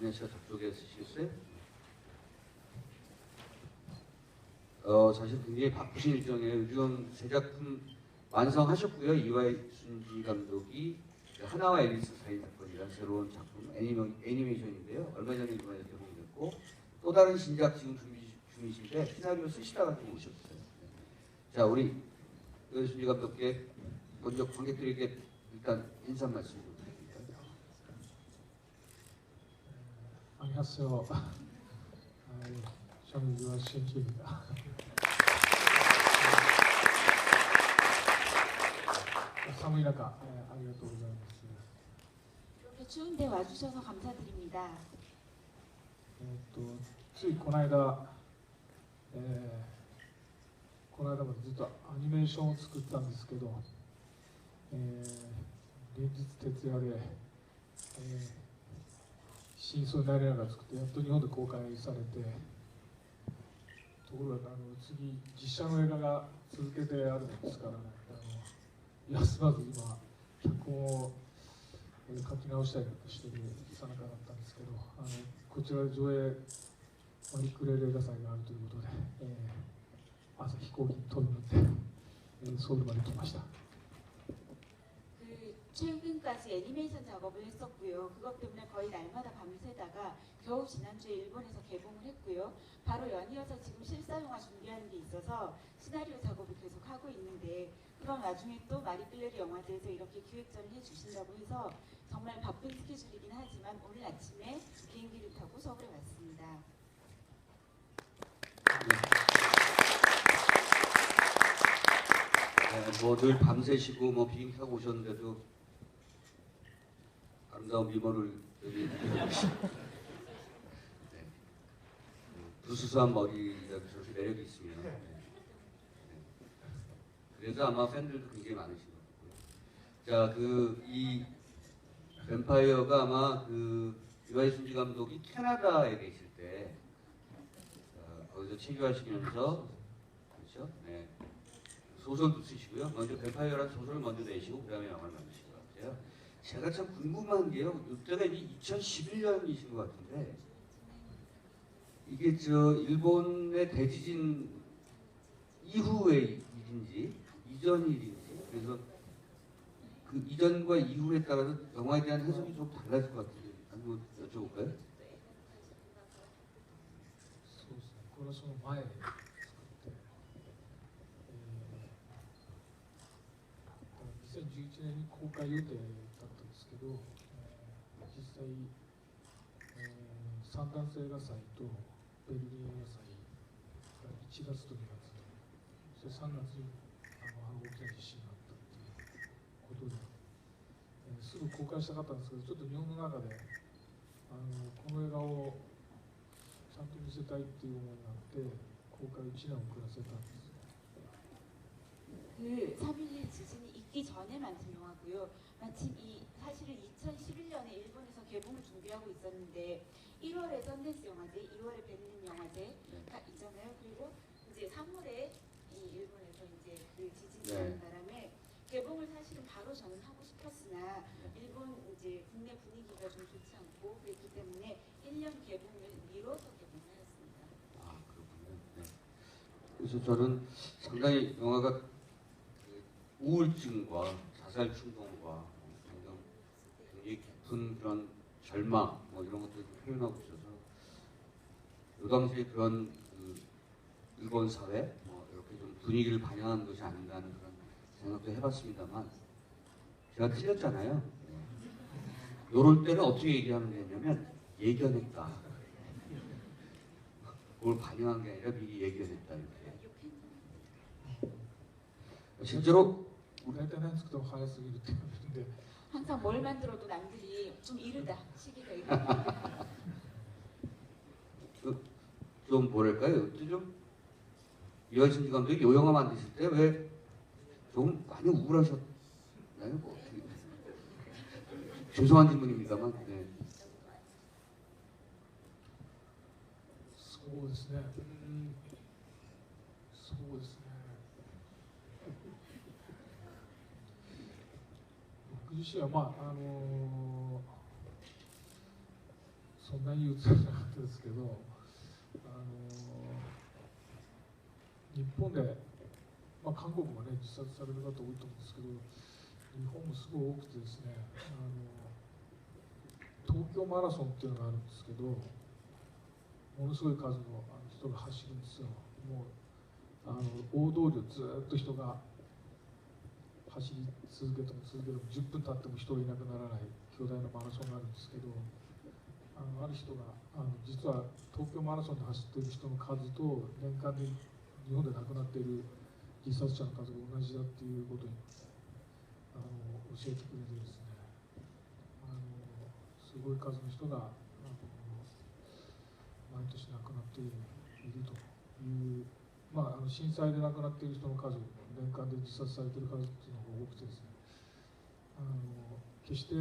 문현 씨가 저쪽에 쓰시겠어요? 사실 굉장히 바쁘신 일정이에요. 요즘 새 작품 완성하셨고요. 이화순지 감독이 하나와 앨리스 사이 사건이라는 새로운 작품 애니메이션인데요. 얼마 전에 이번에 개봉됐고 또 다른 신작 지금 준비 중이신데 시나리오 쓰시다가 좀 오셨어요. 자, 우리 이화순지 감독께 먼저 관객들에게 일단 인사 말씀 좀 드립니다. 안녕하세요. 저는 이화순지입니다.寒い中、ありがとうございます。 이렇게 추운데 와주셔서 감사드립니다. ついこの間、この間までずっとアニメーションを作ったんですけど、連日徹夜で、真相になりながら作ってやっと日本で公開されて、ところが次実写の映画が続けてあるんですからね、休まず今脚本を書き直したりしてるさなかだったんですけど、こちらで上映マリクレー映画祭があるということで、朝飛行機に飛び乗って、ソウルまで来ました。 최근까지 애니메이션 작업을 했었고요. 그것 때문에 거의 날마다 밤새다가 겨우 지난주에 일본에서 개봉을 했고요. 바로 연이어서 지금 실사영화 준비하는 게 있어서 시나리오 작업을 계속 하고 있는데 그런 와중에 또 마리끌레르 영화제에서 이렇게 기획전을 해주신다고 해서 정말 바쁜 스케줄이긴 하지만 오늘 아침에 비행기를 타고 서울에 왔습니다. 뭐 늘 밤새시고 뭐 비행기 타고 오셨는데도 아름다운 미모를 여기 네. 부수수한 머리가 저렇게 매력이 있으면 네. 그래서 아마 팬들도 굉장히 많으신 것 같고요. 자, 이 뱀파이어가 아마 이화순지 감독이 캐나다에 계실 때 거기서 체류하시면서 그렇죠? 네. 소설도 쓰시고요. 먼저 뱀파이어라는 소설을 먼저 내시고 그 다음에 영화를 만드신 것 같아요. 제가 참 궁금한 게요. 이때가 이제 2011년이신 것 같은데 이게 일본의 대지진 이후의 일인지 이전 일인지 그래서 그 이전과 이후에 따라서 영화에 대한 해석이 좀 달라질 것 같은데 한번 여쭤볼까요? そうですね。これはその前に作って、2011年に公開予定だったんですけど、実際、サンダンス映画祭とベルリン映画祭が1月と2月で、そして3月に大きな地震があったっていうことで、すぐ公開したかったんですけど、ちょっと日本の中でこの映画をちゃんと見せたいっていう思いがあって公開1年遅らせたんです。 그 3.11 지진이 있기 전에 만든 영화고요. 마침 사실은 2011년에 일본에서 개봉을 준비하고 있었는데 1월에 썬댄스 영화제, 2월에 베를린 영화제가 있잖아요. 그리고 이제 3월에 일본에서 이제 그 지진이 나는 바람에 개봉을 사실은 바로 저는 하고 싶었으나 일본 이제 국내 분위기가 좀 좋지 않고 그랬기 때문에 1년 개봉을 미뤄서 개봉을 하였습니다. 아, 그렇군요. 네. 그래서 저는 상당히 영화가 우울증과 자살 충동과 굉장히 깊은 그런 절망 뭐 이런 것들을 표현하고 있어서 이 당시에 그런 일본 사회 뭐 이렇게 좀 분위기를 반영한 것이 아닌가 하는 그런 생각도 해봤습니다만 제가 틀렸잖아요. 이럴 때는 어떻게 얘기하면 되냐면 예견했다. 그걸 반영한 게 아니라 미리 예견했다 이렇게. 실제로 항상 뭘 만들어도 남들이 좀 이르다 시기가 이르다. 좀 뭐랄까요? 좀 이화순지 감독이 요 영화 만드실 때 왜 좀 많이 우울하셨나요? 뭐 죄송한 질문입니다만. 네. そうですね。そうですね。僕自身はそんなに映らなかったですけど、日本で、韓国もね自殺される方多いと思うんですけど、日本もすごい多くてですね、東京マラソンっていうのがあるんですけど、ものすごい数の人が走るんですよ。もう大通りをずっと人が走り続けても10分経っても人がいなくならない巨大なマラソンがあるんですけど、ある人が実は東京マラソンで走っている人の数と年間で日本で亡くなっている自殺者の数が同じだっていうことに教えてくれてですね、すごい数の人が毎年亡くなっているという、震災で亡くなっている人の数、年間で自殺されている数っていうのが多くてですね、決して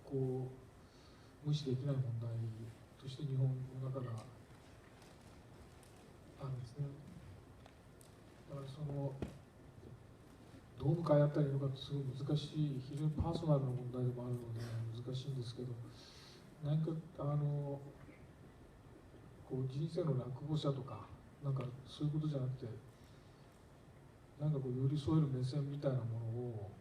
こう無視できない問題として日本の中があるんですね。だからどう向かい合ったらいいのかってすごい難しい、非常にパーソナルな問題でもあるので難しいんですけど、何かこう人生の落語者とかなんかそういうことじゃなくて、なんかこう寄り添える目線みたいなも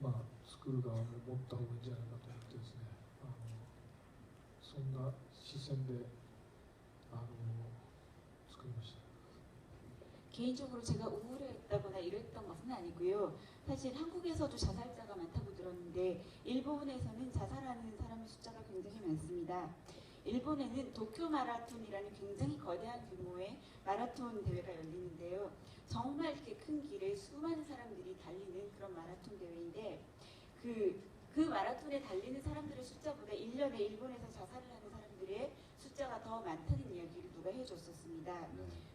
のを作る側も持った方がいいんじゃないかと思ってですね、そんな視線で作りました。 개인적으로 제가 우울했다거나 이랬던 것은 아니고요. 사실 한국에서도 자살자가 많다고 들었는데 일본에서는 자살하는 사람의 숫자가 굉장히 많습니다. 일본에는 도쿄 마라톤이라는 굉장히 거대한 규모의 마라톤 대회가 열리는데요. 정말 이렇게 큰 길에 수많은 사람들이 달리는 그런 마라톤 대회인데 그 마라톤에 달리는 사람들의 숫자보다 1년에 일본에서 자살을 하는 사람들의 숫자가 더 많다는 이야기를 누가 해줬었습니다.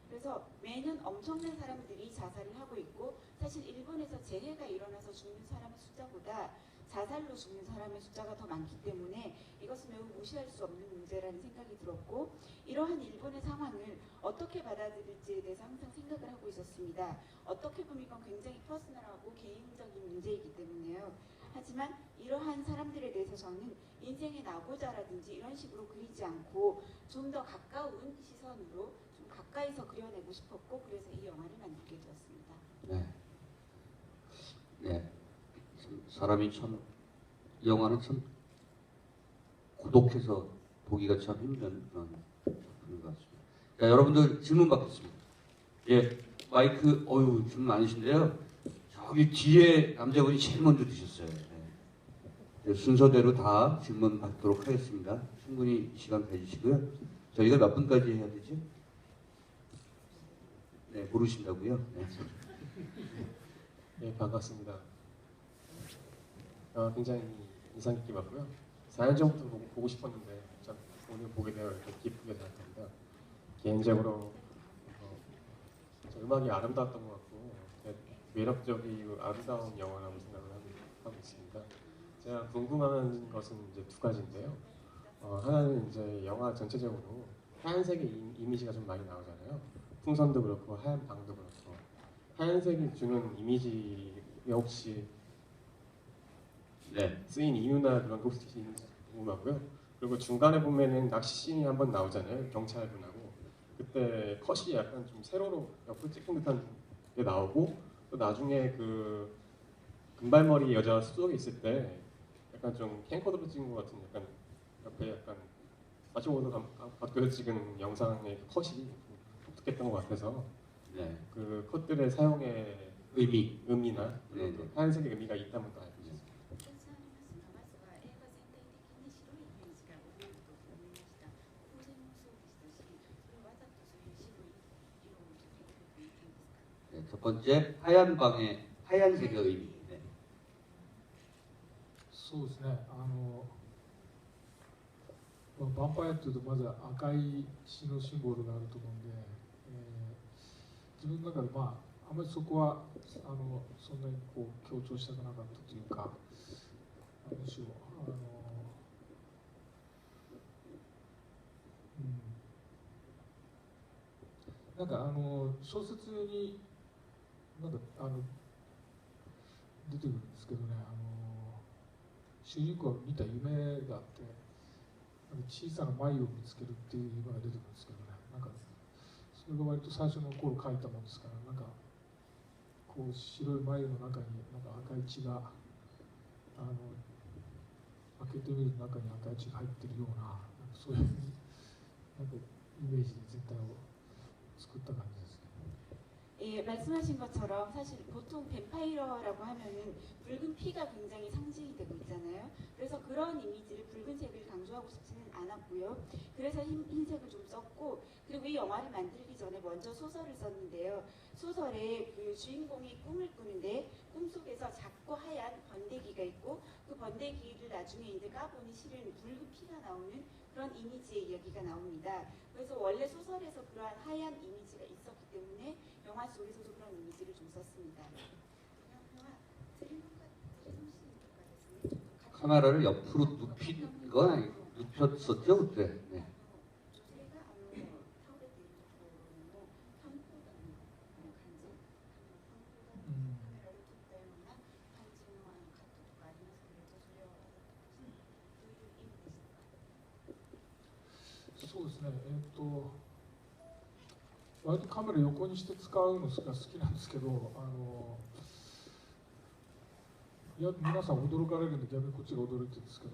그래서 매년 엄청난 사람들이 자살을 하고 있고, 사실 일본에서 재해가 일어나서 죽는 사람의 숫자보다 자살로 죽는 사람의 숫자가 더 많기 때문에 이것은 매우 무시할 수 없는 문제라는 생각이 들었고, 이러한 일본의 상황을 어떻게 받아들일지에 대해서 항상 생각을 하고 있었습니다. 어떻게 보면 이건 굉장히 퍼스널하고 개인적인 문제이기 때문에요. 하지만 이러한 사람들에 대해서 저는 인생의 낙오자라든지 이런 식으로 그리지 않고 좀 더 가까운 시선으로 좀 가까이서 그려내고 싶었고, 그래서 이 영화를 만들게 되었습니다. 네. 네. 사람이 참, 영화는 참 고독해서 보기가 참 힘든 그런 작품인 것 같습니다. 자, 여러분들 질문 받겠습니다. 예, 마이크, 줄 많으신데요. 저기 뒤에 남자분이 제일 먼저 드셨어요. 네. 순서대로 다 질문 받도록 하겠습니다. 충분히 시간 가지시고요. 저희가 몇 분까지 해야 되지? 네, 모르신다고요? 네. 네, 반갑습니다. 굉장히 인상 깊게 봤고요. 4년 전부터 보고 싶었는데 참 오늘 보게 되어 이렇게 기쁘게 생각합니다. 개인적으로 음악이 아름다웠던 것 같고 매력적이고 아름다운 영화라고 생각을 하고 있습니다. 제가 궁금한 것은 이제 두 가지인데요. 하나는 이제 영화 전체적으로 하얀색의 이미지가 좀 많이 나오잖아요. 풍선도 그렇고 하얀 방도 그렇고, 하얀색이 주는 이미지에 혹시 네. 쓰인 이유나 그런 게 혹시 궁금하고요. 그리고 중간에 보면은 낚시 씬이 한번 나오잖아요. 경찰분하고 그때 컷이 약간 좀 세로로 옆으로 찍힌 듯한 게 나오고, 또 나중에 그 금발머리 여자 숲속에 있을 때 약간 좀 캠코더로 찍은 것 같은 약간 옆에 약간 마치고도 바뀌어서 찍은 영상의 컷이 독특했던 것 같아서 네. 그 컷들의 사용의 의미나 네, 네. 하얀색의 의미가 있다면 또 알고 싶습니다. 네, 첫 번째 하얀 방의 하얀색의 의미. 네. そうですね、ヴァンパイアっていうとまず赤い血のシンボルがあると思うんで、自分の中であまりそこはそんなにこう強調したくなかったというか、むしろなんか小説になんか出てくるんですけどね、主人公が見た夢があって、小さな眉を見つけるっていうのが出てくるんですけどね、なんかそれが割と最初の頃描いたもんですから、なんかこう白い眉の中になんか赤い血が開けてみると中に赤い血が入ってるような、なんかそういうなんかイメージで全体を作った感じですね。 말씀하신 것처럼 사실 보통 뱀파이어라고 하면은 붉은 피가 굉장히 상징이 되고 있잖아요. 그래서 그런 이미지를 붉은색을 강조하고 싶지는 않았고요. 그래서 흰색을 좀 썼고, 그리고 이 영화를 만들기 전에 먼저 소설을 썼는데요. 소설에 그 주인공이 꿈을 꾸는데 꿈속에서 작고 하얀 번데기가 있고, 그 번데기를 나중에 이제 까보니 실은 붉은 피가 나오는 그런 이미지의 이야기가 나옵니다. 그래서 원래 소설에서 그러한 하얀 이미지가 있었기 때문에 영화 속에서도 그런 이미지를 좀 썼습니다. 카메라를 옆으로 눕힌 건 아니고 눕혔었죠 그때. 네. 음. そうですね、割とカメラ横にして使うのが好きなんですけど、いや皆さん驚かれるんで逆にこっちが驚いてるんですけど、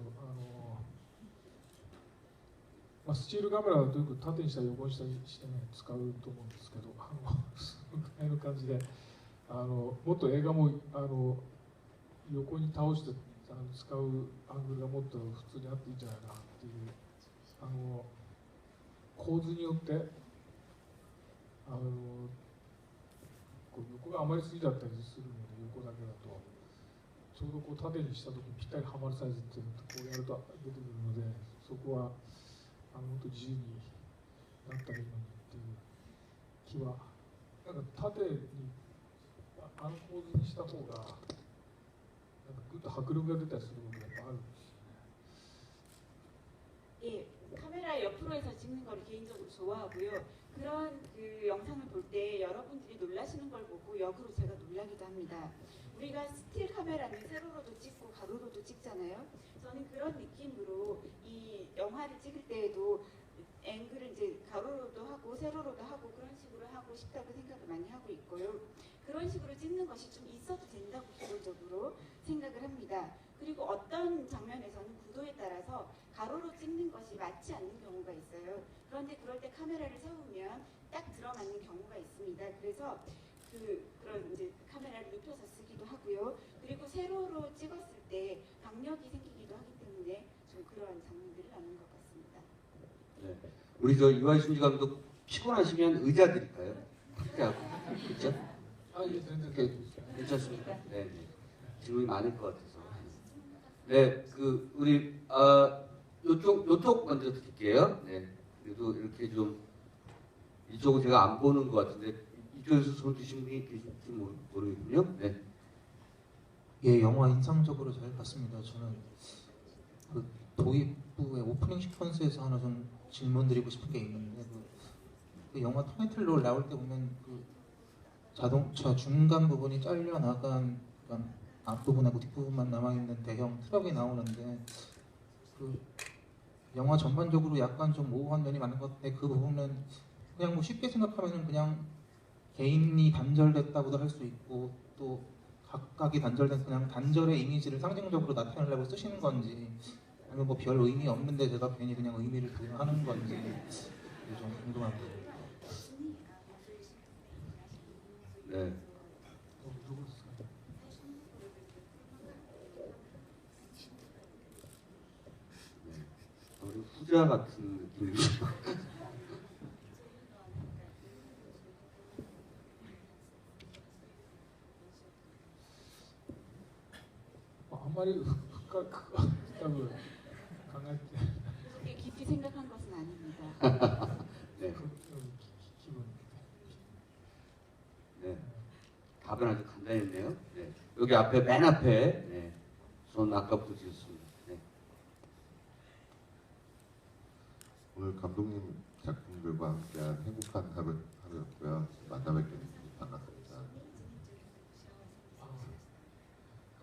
スチールカメラだとよく縦にしたり横にしたりしてね使うと思うんですけど、そのぐらいの感じでもっと映画も横に倒して使うアングルがもっと普通にあっていいんじゃないかなっていう構図によってこう横が余りすぎだったりするので、横だけだとちょうどこう縦にした時にぴったりはまるサイズっていうのとこうやると出てくるので、そこはもっと自由になったらいいのにっていう気は、なんか縦に構図にした方がなんかぐっと迫力が出たりすることがやっぱあるんですよね。 카메라 옆으로 해서 찍는 걸 개인적으로 좋아하고요. 그런 그 영상을 볼 때 여러분들이 놀라시는 걸 보고 역으로 제가 놀라기도 합니다. 우리가 스틸 카메라는 세로로도 찍고 가로로도 찍잖아요. 저는 그런 느낌으로 이 영화를 찍을 때에도 앵글을 이제 가로로도 하고 세로로도 하고 그런 식으로 하고 싶다고 생각을 많이 하고 있고요. 그런 식으로 찍는 것이 좀 있어도 된다고 기본적으로 생각을 합니다. 그리고 어떤 장면에서는 구도에 따라서 가로로 찍는 것이 맞지 않는 경우가 있어요. 그런데 그럴 때 카메라를 세우면 딱 들어맞는 경우가 있습니다. 그래서 그런 이제 카메라를 눕혀서 쓰기도 하고요. 그리고 세로로 찍었을 때 박력이 생기기도 하기 때문에 좀 그런 장면들을 나눈 것 같습니다. 네. 우리 저 이화희 순지 감독 피곤하시면 의자 드릴까요? 그렇죠? 괜찮습니까? 네, 네. 질문이 많을 것 같아서. 네, 우리 요쪽 먼저 드릴게요. 네. 그래도 이렇게 좀 이쪽은 제가 안 보는 것 같은데 이쪽에서 손 드신 분이 계실지 모르겠군요. 네. 예, 영화 인상적으로 잘 봤습니다. 저는 그 도입부의 오프닝 시퀀스에서 하나 좀 질문드리고 싶은 게 있는데 그 영화 타이틀로 나올 때 보면 그 자동차 중간 부분이 잘려 나간 앞부분하고 뒷부분만 남아있는 대형 트럭이 나오는데 그 영화 전반적으로 약간 좀 모호한 면이 많은 것 같은데 그 부분은 그냥 뭐 쉽게 생각하면 그냥 개인이 단절됐다고도 할 수 있고 또 각각이 단절된 그냥 단절의 이미지를 상징적으로 나타내려고 쓰시는 건지 아니면 뭐 별 의미 없는데 제가 괜히 그냥 의미를 부여하는 건지 좀 궁금합니다. 네. 우리 후자 같은 느낌이죠. 아무리深く多分考えて 깊이 생각한 것은 아닙니다. 네. 기분. 네. 답은 아주 간단했네요. 네. 여기 앞에 맨 앞에 네. 손 아까부터 지었습니다. 네. 오늘 감독님 작품들과 함께한 행복한 하루였고요. 만나 뵙게 돼서 반갑습니다.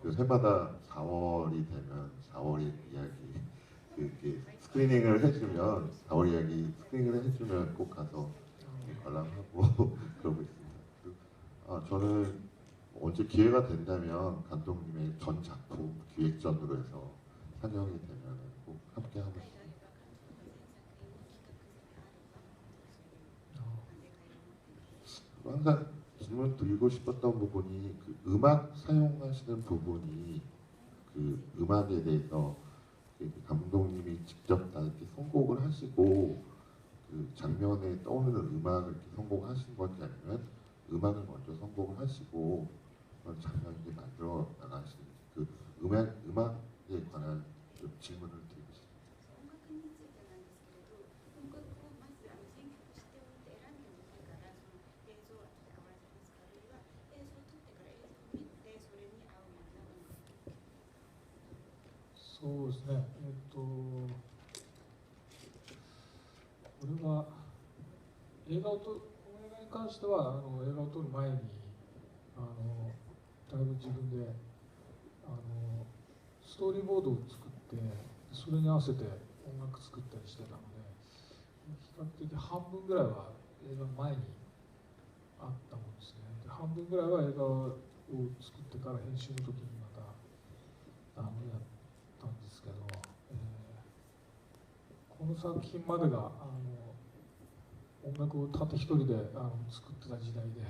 그 해마다 4월이 되면 4월의 이야기, 그게 스크리닝을 해주면 다올 이야기 스크리닝을 해주면 꼭 가서 관람하고 그러고 있습니다. 저는 언제 기회가 된다면 감독님의 전 작품 기획전으로 해서 상영이 되면 꼭 함께 하고 싶습니다. 항상 질문 드리고 싶었던 부분이 그 음악 사용하시는 부분이 그 음악에 대해서 감독님이 직접 다 이렇게 선곡을 하시고 그 장면에 떠오르는 음악을 이렇게 선곡하신 건지 아니면 음악을 먼저 선곡을 하시고 그런 장면을 이렇게 만들어 나가시는지 그 음악에 관한 좀 질문을 드리고 싶습니다. 音楽についてなんですけれど、音楽をまず選曲しておいて選んでみてからその映像を後で合わせますか、あるいは映像を撮ってから映像を見てそれに合うような音楽。そうですね。これは映画に関しては映画を撮る前にだいぶ自分でストーリーボードを作ってそれに合わせて音楽作ったりしてたので、比較的半分ぐらいは映画の前にあったもんですね。で半分ぐらいは映画を作ってから編集の時にまたやったんですけど、この作品までが音楽をたった一人で作ってた時代で、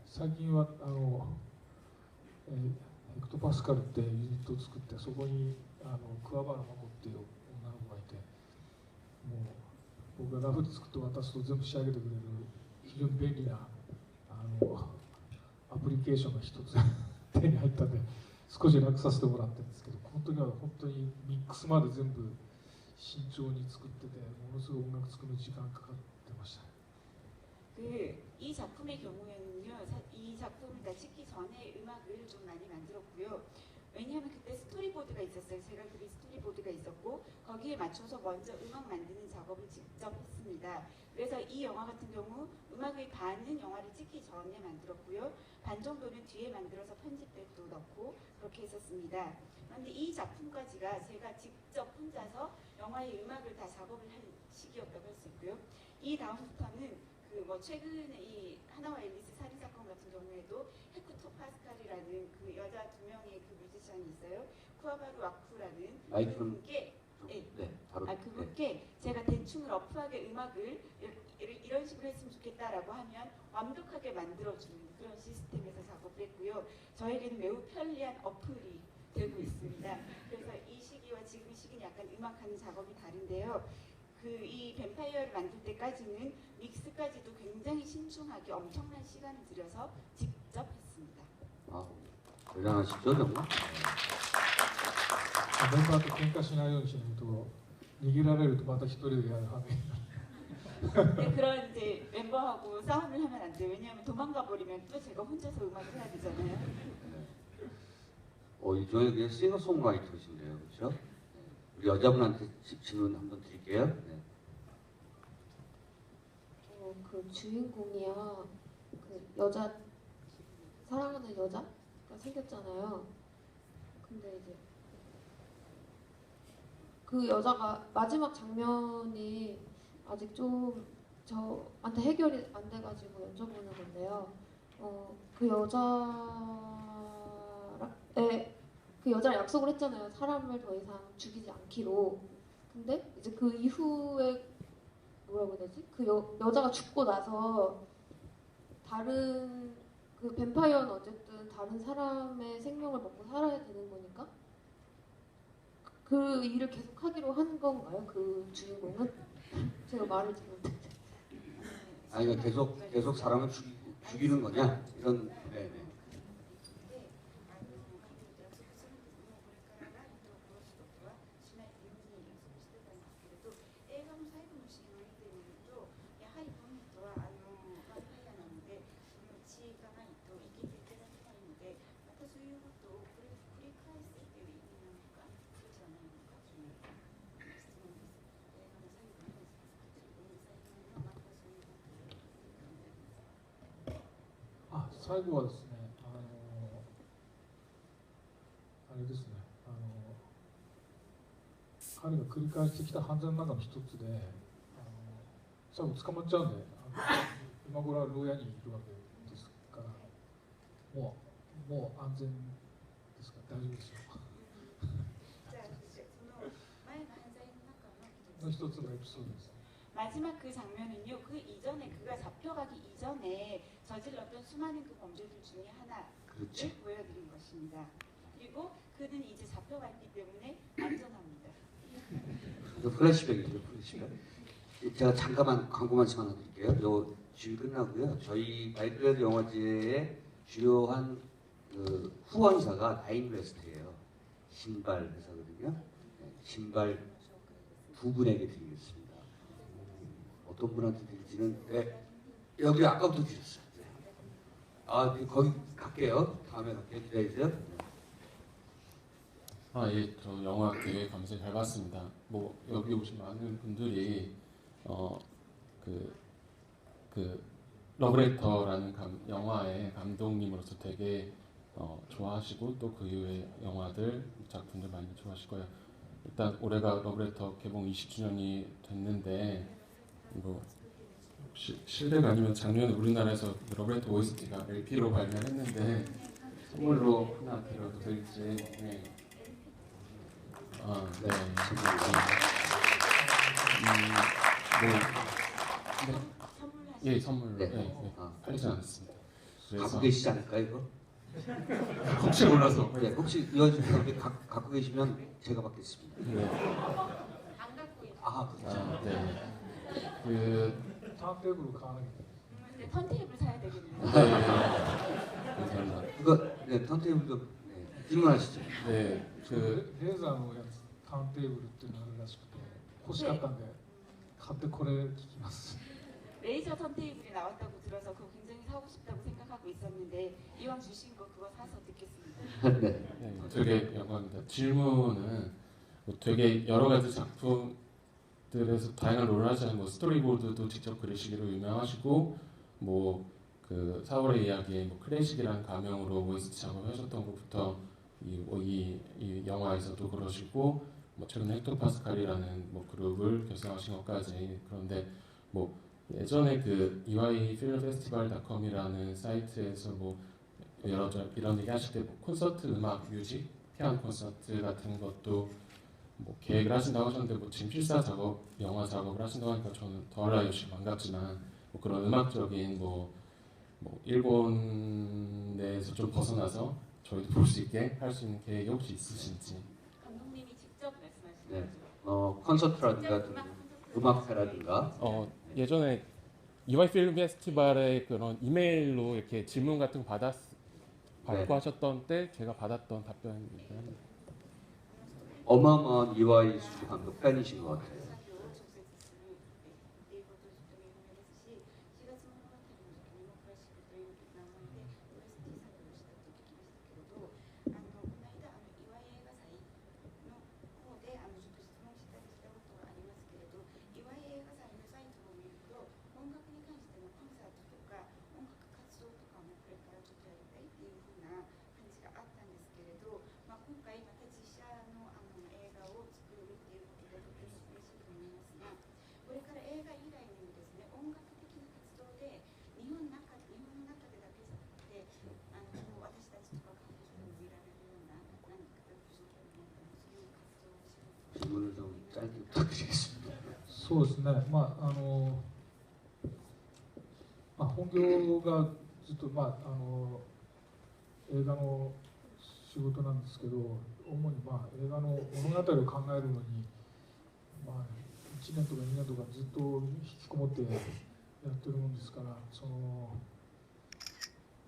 最近はヘクトパスカルっていうユニットを作ってそこに桑原真子っていう女の子がいて、もう僕がラフで作って渡すと全部仕上げてくれる非常に便利なアプリケーションが一つ手に入ったんで少し楽させてもらってるんですけど、この時は本当にミックスまで全部慎重に作っててものすごい音楽作る時間かかってました。 이 작품의 경우에는요, 이 작품을 다 찍기 전에 음악을 좀 많이 만들었고요. 왜냐하면 그때 스토리보드가 있었어요. 제가 그린 스토리보드가 있었고 거기에 맞춰서 먼저 음악 만드는 작업을 직접 했습니다. 그래서 이 영화 같은 경우 음악의 반은 영화를 찍기 전에 만들었고요. 반 정도는 뒤에 만들어서 편집 때도 넣고 그렇게 했었습니다. 그런데 이 작품까지가 제가 직접 혼자서 영화의 음악을 다 작업을 한 시기였다고 할 수 있고요. 이 다음부터는 최근에 이 하나와 앨리스 살인 사건 같은 경우에도 헤크토 파스칼이라는 그 여자 두 명의 그 뮤지션이 있어요. 쿠아바루 와쿠라는 그분께 그분께 제가 대충 러프하게 음악을 이런 식으로 했으면 좋겠다라고 하면 완벽하게 만들어주는 그런 시스템에서 작업을 했고요. 저에게는 매우 편리한 어플이 되고 있습니다. 그래서 이 시기와 지금 시기는 약간 음악하는 작업이 다른데요. 이 뱀파이어를 만들 때까지는 믹스까지도 굉장히 신중하게 엄청난 시간을 들여서 직접 했습니다. 대단하시죠 정말? メンバーと喧嘩しないようにしないと逃げられるとまた一人でやる羽目になる。 네, 그런 이제 멤버하고 싸움을 하면 안 돼요. 왜냐하면 도망가 버리면 또 제가 혼자서 음악을 해야 되잖아요. 이종의 그냥 싱어송라이터신데요, 그렇죠? 우리 여자분한테 질문 한번 드릴게요. 네. 그 주인공이요, 그 여자 사랑하는 여자가 생겼잖아요. 근데 이제 그 여자가 마지막 장면이 아직 좀 저한테 해결이 안 돼가지고 여쭤보는 건데요. 그 여자랑 약속을 했잖아요. 사람을 더 이상 죽이지 않기로. 근데 이제 그 이후에 뭐라고 해야 되지? 그 여자가 죽고 나서 다른 그 뱀파이어는 어쨌든 다른 사람의 생명을 먹고 살아야 되는 거니까 그 일을 계속 하기로 한 건가요? 그 주인공은? 제가 말을 잘 못했죠. 아니 계속 사람을 죽이는 거냐? 이런 네. 아, 最後はですね、あれですね、彼が繰り返してきた犯罪の中の一つで、最後捕まっちゃうんで、今頃は牢屋にいるわけですから、もう安全ですから大丈夫ですよ。じゃあその前の犯罪の中の一つのエピソードです。 마지막 그 장면은요. 그 이전에 그가 잡혀가기 이전에 저질렀던 수많은 그 범죄들 중에 하나를 그렇죠. 보여드린 것입니다. 그리고 그는 이제 잡혀갔기 때문에 안전합니다. 이거 플래시백이죠, 플래시백. 제가 잠깐만 광고만 좀 하나 드릴게요. 요 주의 끝나고요. 저희 마이클레드 영화제의 주요한 그 후원사가 나인웨스트예요. 신발 회사거든요. 네, 신발 두 분에게 드리겠습니다. 어떤 분한테 드릴지는 네, 여기 아까부터 주셨어요. 네. 아, 거기 갈게요. 다음에 갈게요. 기다리세요. 아, 예, 저 영화 되게 감사히 잘 봤습니다. 뭐 여기 오신 많은 분들이 그 러브레터라는 영화의 감독님으로서 되게 좋아하시고 또 그 이후의 영화들 작품들 많이 좋아하실 거예요. 일단 올해가 러브레터 개봉 20주년이 됐는데 뭐 실례가 아니면 작년에 우리나라에서 러브레터 OST가 LP로 발매했는데 선물로 하나 드려도 될지. 네. 아, 네. 네. 예, 선물로. 네. 네. 네. 팔리지 않았습니다. 그래서 갖고 계시지 않을까요, 이거? 혹시 몰라서. 네, 혹시 이원 씨 갖고 계시면 제가 받겠습니다. 네. 안 갖고 있는. 아, 그렇죠. 아, 네. 그 턴테이블을 가는 근데 턴테이블 사야 되겠네요. 네. 감사합니다. 이거 네, 턴테이블도 네, 질문하시죠. 네. 그 レーザーのやつターンテーブルっていうのがあるらしくて欲しかったんで買ってこれ聞きます。 레이저 턴테이블이 나왔다고 들어서 그거 굉장히 사고 싶다고 생각하고 있었는데 이왕 주신 거 그거 사서 듣겠습니다. 네. 네, 되게 영광입니다. 질문은 뭐 되게 여러 가지 작품들에서 다양한 롤을 하시는 뭐 스토리보드도 직접 그리시기로 유명하시고 뭐 그 4월의 이야기에 뭐 클래식이라는 가명으로 OST 작업하셨던 것부터 이 영화에서도 그러시고 뭐 최근에 헥토 파스칼이라는 뭐 그룹을 결성하신 것까지. 그런데 뭐 예전에 그 EY 필름 페스티벌닷컴이라는 사이트에서 뭐 이런 얘기 하실 때 뭐 콘서트 음악 뮤직 피아노 콘서트 같은 것도 뭐 계획을 하신다고 하셨는데 뭐 지금 필사 작업 영화 작업을 하신다고 하니까 저는 더할나위 없이 반갑지만 뭐 그런 음악적인 뭐 일본 내에서 좀 벗어나서 저희도 볼 수 있게 할 수 있는 계획이 혹시 있으신지. 감독님이 직접 말씀하신 네. 거죠. 콘서트라든가 음악회라든가 예전에 EY 필름 페스티벌의 그런 이메일로 이렇게 질문 같은 거 받고 네. 하셨던 때 제가 받았던 답변입니다. 어마어마한 이와이 수지 감독 팬이신 것 같아요. 질문을 좀 짧게 부탁드리겠습니다. そうですね、本業がずっと、映画の仕事なんですけど、主に、映画の物語を考えるのに、1年とか2年とかずっと引きこもってやってるもんですから、こ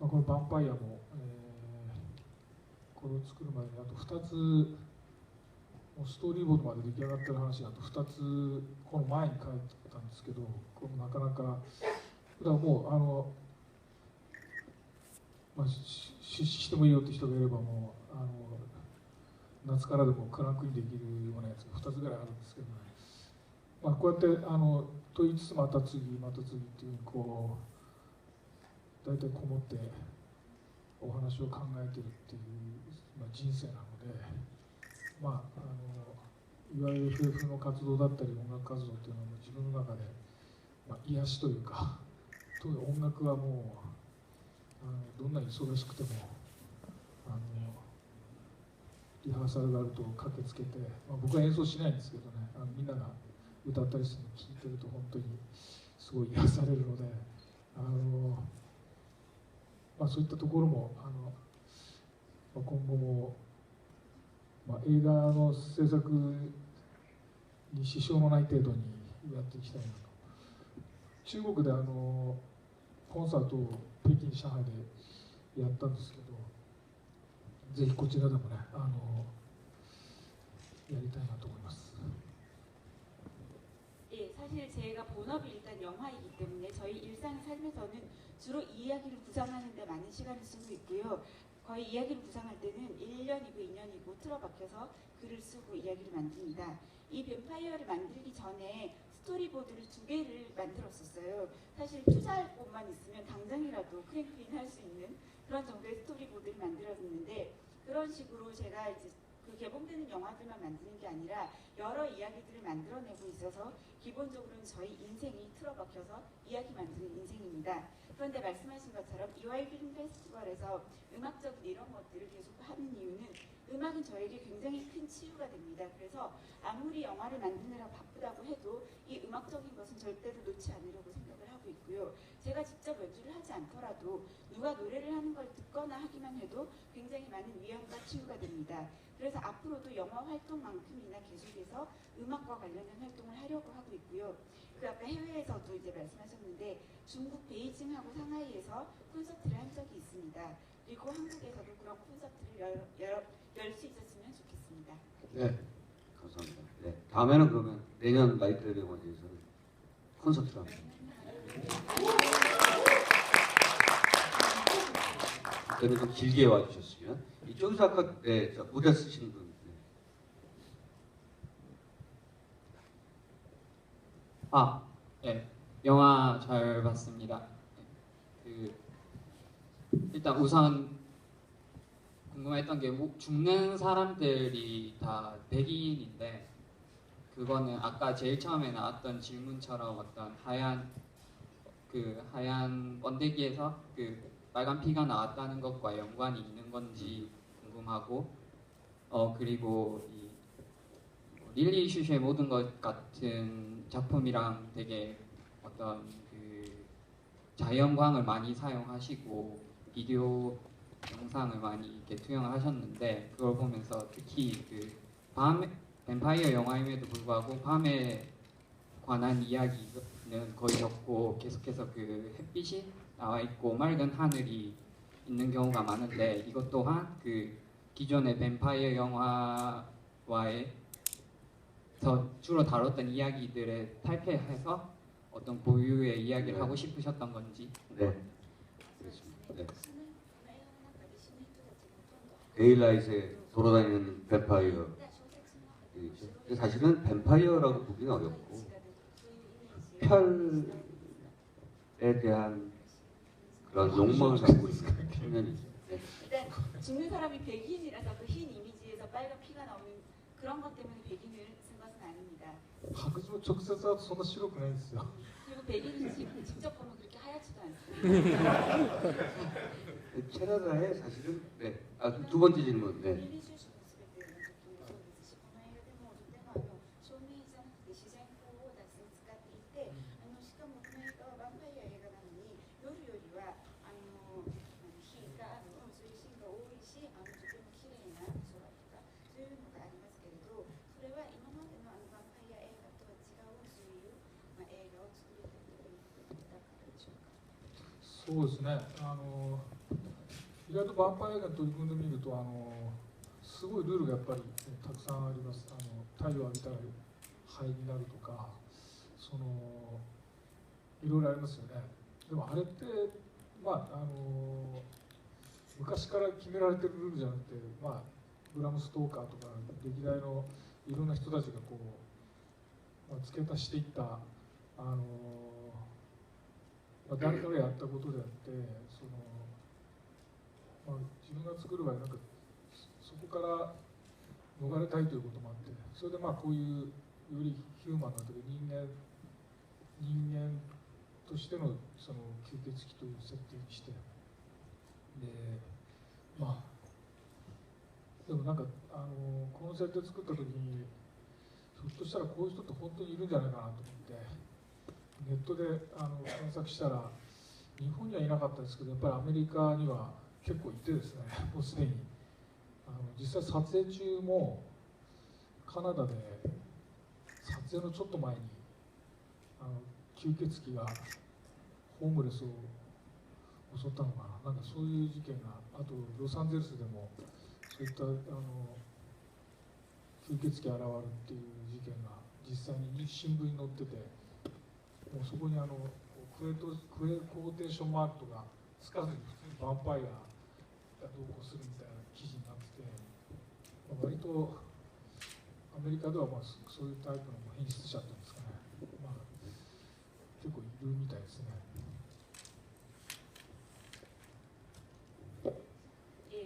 の「ヴァンパイアも」これを作る前にあと2つもうストーリーボードまで出来上がってる話があと2つこの前に書いてたんですけど、これもなかなかだからもう出資してもいいよって人がいればもう夏からでもクランクインできるようなやつが2つぐらいあるんですけどね、こうやって問いつつまた次また次っていうこう大体こもってお話を考えてるっていう、人生なので。いわゆる FF の活動だったり音楽活動っていうのはもう自分の中で、癒しというか、特に音楽はもうどんなに忙しくてもリハーサルがあると駆けつけて、僕は演奏しないんですけどね、みんなが歌ったりするのを聴いてると本当にすごい癒されるので、そういったところも今後も、映画の制作に支障のない程度にやっていきたいなと。中国でコンサートを北京、上海でやったんですけど、ぜひこちらでもねやりたいなと思います。 예, 사실 제가 본업이 일단 영화이기 때문에 저희 일상을 살면서는 주로 이 이야기를 구상하는 데 많은 시간을 쓰고 있고요. 거의 이야기를 구상할 때는 1년이고 2년이고 틀어박혀서 글을 쓰고 이야기를 만듭니다. 이 뱀파이어를 만들기 전에 스토리보드를 2개를 만들었었어요. 사실 투자할 곳만 있으면 당장이라도 크랭크인 할 수 있는 그런 정도의 스토리보드를 만들었는데, 그런 식으로 제가 이제 그 개봉되는 영화들만 만드는 게 아니라 여러 이야기들을 만들어내고 있어서 기본적으로는 저희 인생이 틀어박혀서 이야기 만드는 인생입니다. 그런데 말씀하신 것처럼 이화이 필름 페스티벌에서 음악적인 이런 것들을 계속 하는 이유는 음악은 저에게 굉장히 큰 치유가 됩니다. 그래서 아무리 영화를 만드느라 바쁘다고 해도 이 음악적인 것은 절대로 놓지 않으려고 생각을 하고 있고요. 제가 직접 연주를 하지 않더라도 누가 노래를 하는 걸 듣거나 하기만 해도 굉장히 많은 위안과 치유가 됩니다. 그래서 앞으로도 영화 활동만큼이나 계속해서 음악과 관련된 활동을 하려고 하고 있고요. 그 아까 해외에서도 이제 말씀하셨는데 중국 베이징하고 상하이에서 콘서트를 한 적이 있습니다. 그리고 한국에서도 그런 콘서트를 열 수 있었으면 좋겠습니다. 네, 감사합니다. 네, 다음에는 그러면 내년 마이클 영화제에서는 콘서트를 합니다. 그때는 좀 길게 와주셨으면. 이쪽에서 아까 네, 무대 쓰신 분. 네. 영화 잘 봤습니다. 일단 우선 궁금했던 게 죽는 사람들이 다 백인인데, 그거는 아까 제일 처음에 나왔던 질문처럼 어떤 하얀 번데기에서 그 빨간 피가 나왔다는 것과 연관이 있는 건지 궁금하고, 그리고 이 릴리 슈슈의 모든 것 같은 작품이랑 되게 어떤 그 자연광을 많이 사용하시고 비디오 영상을 많이 이렇게 투영을 하셨는데, 그걸 보면서 특히 그 뱀파이어 영화임에도 불구하고 밤에 관한 이야기는 거의 없고 계속해서 그 햇빛이 나와 있고 맑은 하늘이 있는 경우가 많은데, 이것 또한 그 기존의 뱀파이어 영화와의 주로 다뤘던 이야기들에 탈피해서 어떤 고유의 이야기를 하고 싶으셨던 건지. 네, 그렇습니다. 네. 데일라이트에 돌아다니는 뱀파이어. 근데 사실은 뱀파이어라고 보기는 어렵고 별에 대한 그런 욕망을 갖고 있는 청년이죠. 네. 일단 죽는 사람이 백인이라서 그 흰 이미지에서 빨간 피가 나오는 그런 것 때문에 백인을 쓴 것은 아닙니다. 박수直接はそんな白くないんですよ. 그리고 백인은 직접 보면 그렇게 하얗지도 않습니다. 캐나다에 사실은 네. 두 번째 질문. 네.そうですね、意外とヴァンパイア映画に取り組んでみるとすごいルールがやっぱりたくさんあります。太陽を浴びたら灰になるとか、いろいろありますよね。でもあれって昔から決められてるルールじゃなくて、ブラム・ストーカーとか歴代のいろんな人たちが付け足していった誰かがやったことであって、自分が作る場合そこから逃れたいということもあって、それでまあこういうよりヒューマンなという人間としてのその吸血鬼という設定にして、でまあでもなんかこの設定作った時にひょっとしたらこういう人って本当にいるんじゃないかなと思って、ネットで検索したら日本にはいなかったですけど、やっぱりアメリカには結構いてですね、もうすでに実際撮影中もカナダで撮影のちょっと前に吸血鬼がホームレスを襲ったのかな、なんかそういう事件が、あとロサンゼルスでもそういった吸血鬼現るっていう事件が実際に新聞に載ってて、もうそこにクエコーテーションマークとかつかずに普通にヴァンパイアが同行するみたいな記事になってて、割とアメリカではまあそういうタイプの変質者っていうんですかね、まあ、結構いるみたいですね。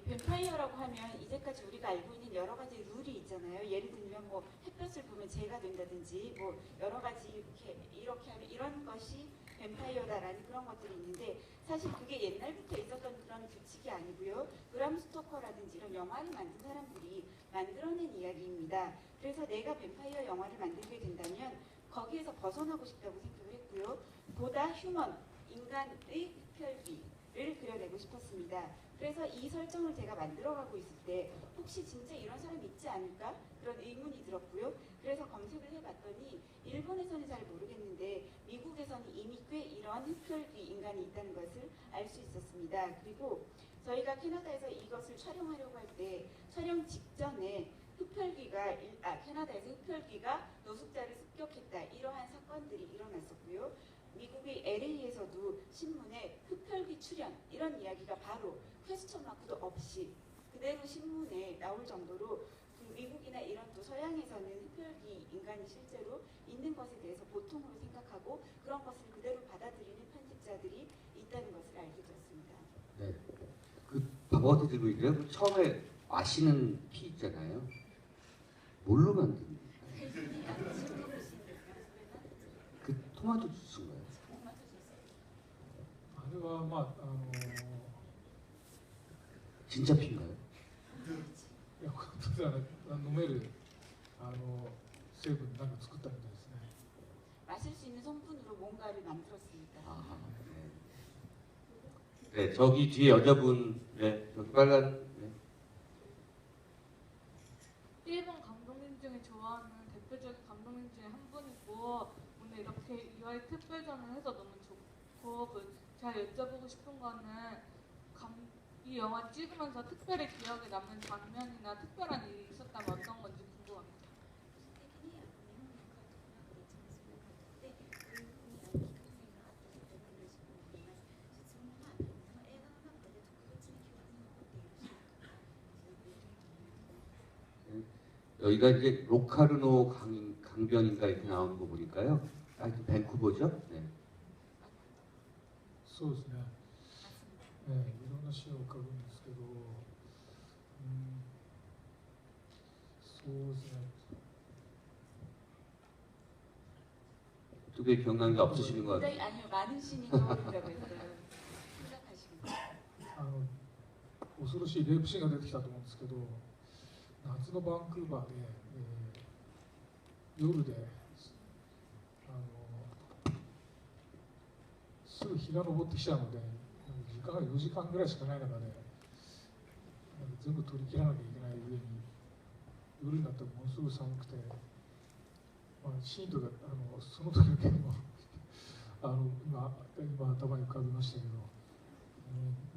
뱀파이어라고 하면 이제까지 우리가 알고 있는 여러 가지 룰이 있잖아요. 예를 들면 뭐 햇볕을 보면 재가 된다든지 뭐 여러 가지 이렇게 하면 이런 것이 뱀파이어다라는 그런 것들이 있는데, 사실 그게 옛날부터 있었던 그런 규칙이 아니고요. 브람 스토커라든지 이런 영화를 만든 사람들이 만들어낸 이야기입니다. 그래서 내가 뱀파이어 영화를 만들게 된다면 거기에서 벗어나고 싶다고 생각을 했고요. 보다 휴먼, 인간의 흡혈귀를 그려내고 싶었습니다. 그래서 이 설정을 제가 만들어가고 있을 때 혹시 진짜 이런 사람이 있지 않을까? 그런 의문이 들었고요. 그래서 검색을 해봤더니 일본에서는 잘 모르겠는데 미국에서는 이미 꽤 이런 흡혈귀 인간이 있다는 것을 알 수 있었습니다. 그리고 저희가 캐나다에서 이것을 촬영하려고 할 때 촬영 직전에 캐나다에서 흡혈귀가 노숙자를 습격했다, 이러한 사건들이 일어났었고요. 미국의 LA에서도 신문에 흡혈귀 출현 이런 이야기가 바로 퀘스천 마크도 없이 그대로 신문에 나올 정도로 미국이나 이런 또 서양에서는 흡혈귀 인간이 실제로 있는 것에 대해서 보통으로 생각하고 그런 것을 그대로 받아들이는 편집자들이 있다는 것을 알게 되었습니다. 네. 그 바보한테 들고 있는데요. 처음에 아시는 피 있잖아요. 뭘로 만든? 그 토마토 주스인가요? あれはまあ진짜 피인가요? いや本当では飲める成分なんか作ったみたいですね。 마실 수 있는 성분으로 뭔가를 만들었습니다. 아, 네. 네, 저기 뒤에 여자분, 네, 저기 빨간, 네. 일본 감독님 중에 좋아하는 대표적인 감독님 중에 한 분이고, 오늘 이렇게 이와의 특별전을 해서 너무 좋고, 제가 여쭤보고 싶은 거는 이 영화 찍으면서 특별히 기억에 남는 장면이나 특별한 일이 있었다면 어떤 건지 궁금합니다. 여기가 이제 로카르노 강변인가 이렇게 나오는 거 보니까요. 하여튼 밴쿠버죠? 네. そうですね。いろんなシーンを浮かぶんですけど、そうですね。 두 개 기억나는 게 없으시는 것 같아요. 굉장히 아니요, 많은 신이 떠오른다고 했어요. 생각하시면. 恐ろしいレイプシーンが出てきたと思うんですけど、夏のバンクーバーで、夜ですぐ日が昇ってきちゃうので、時間が4時間ぐらいしかない中で、全部取り切らなきゃいけない上に、夜になったらものすごく寒くて、シーンとかその時の件も今頭に浮かびましたけど、も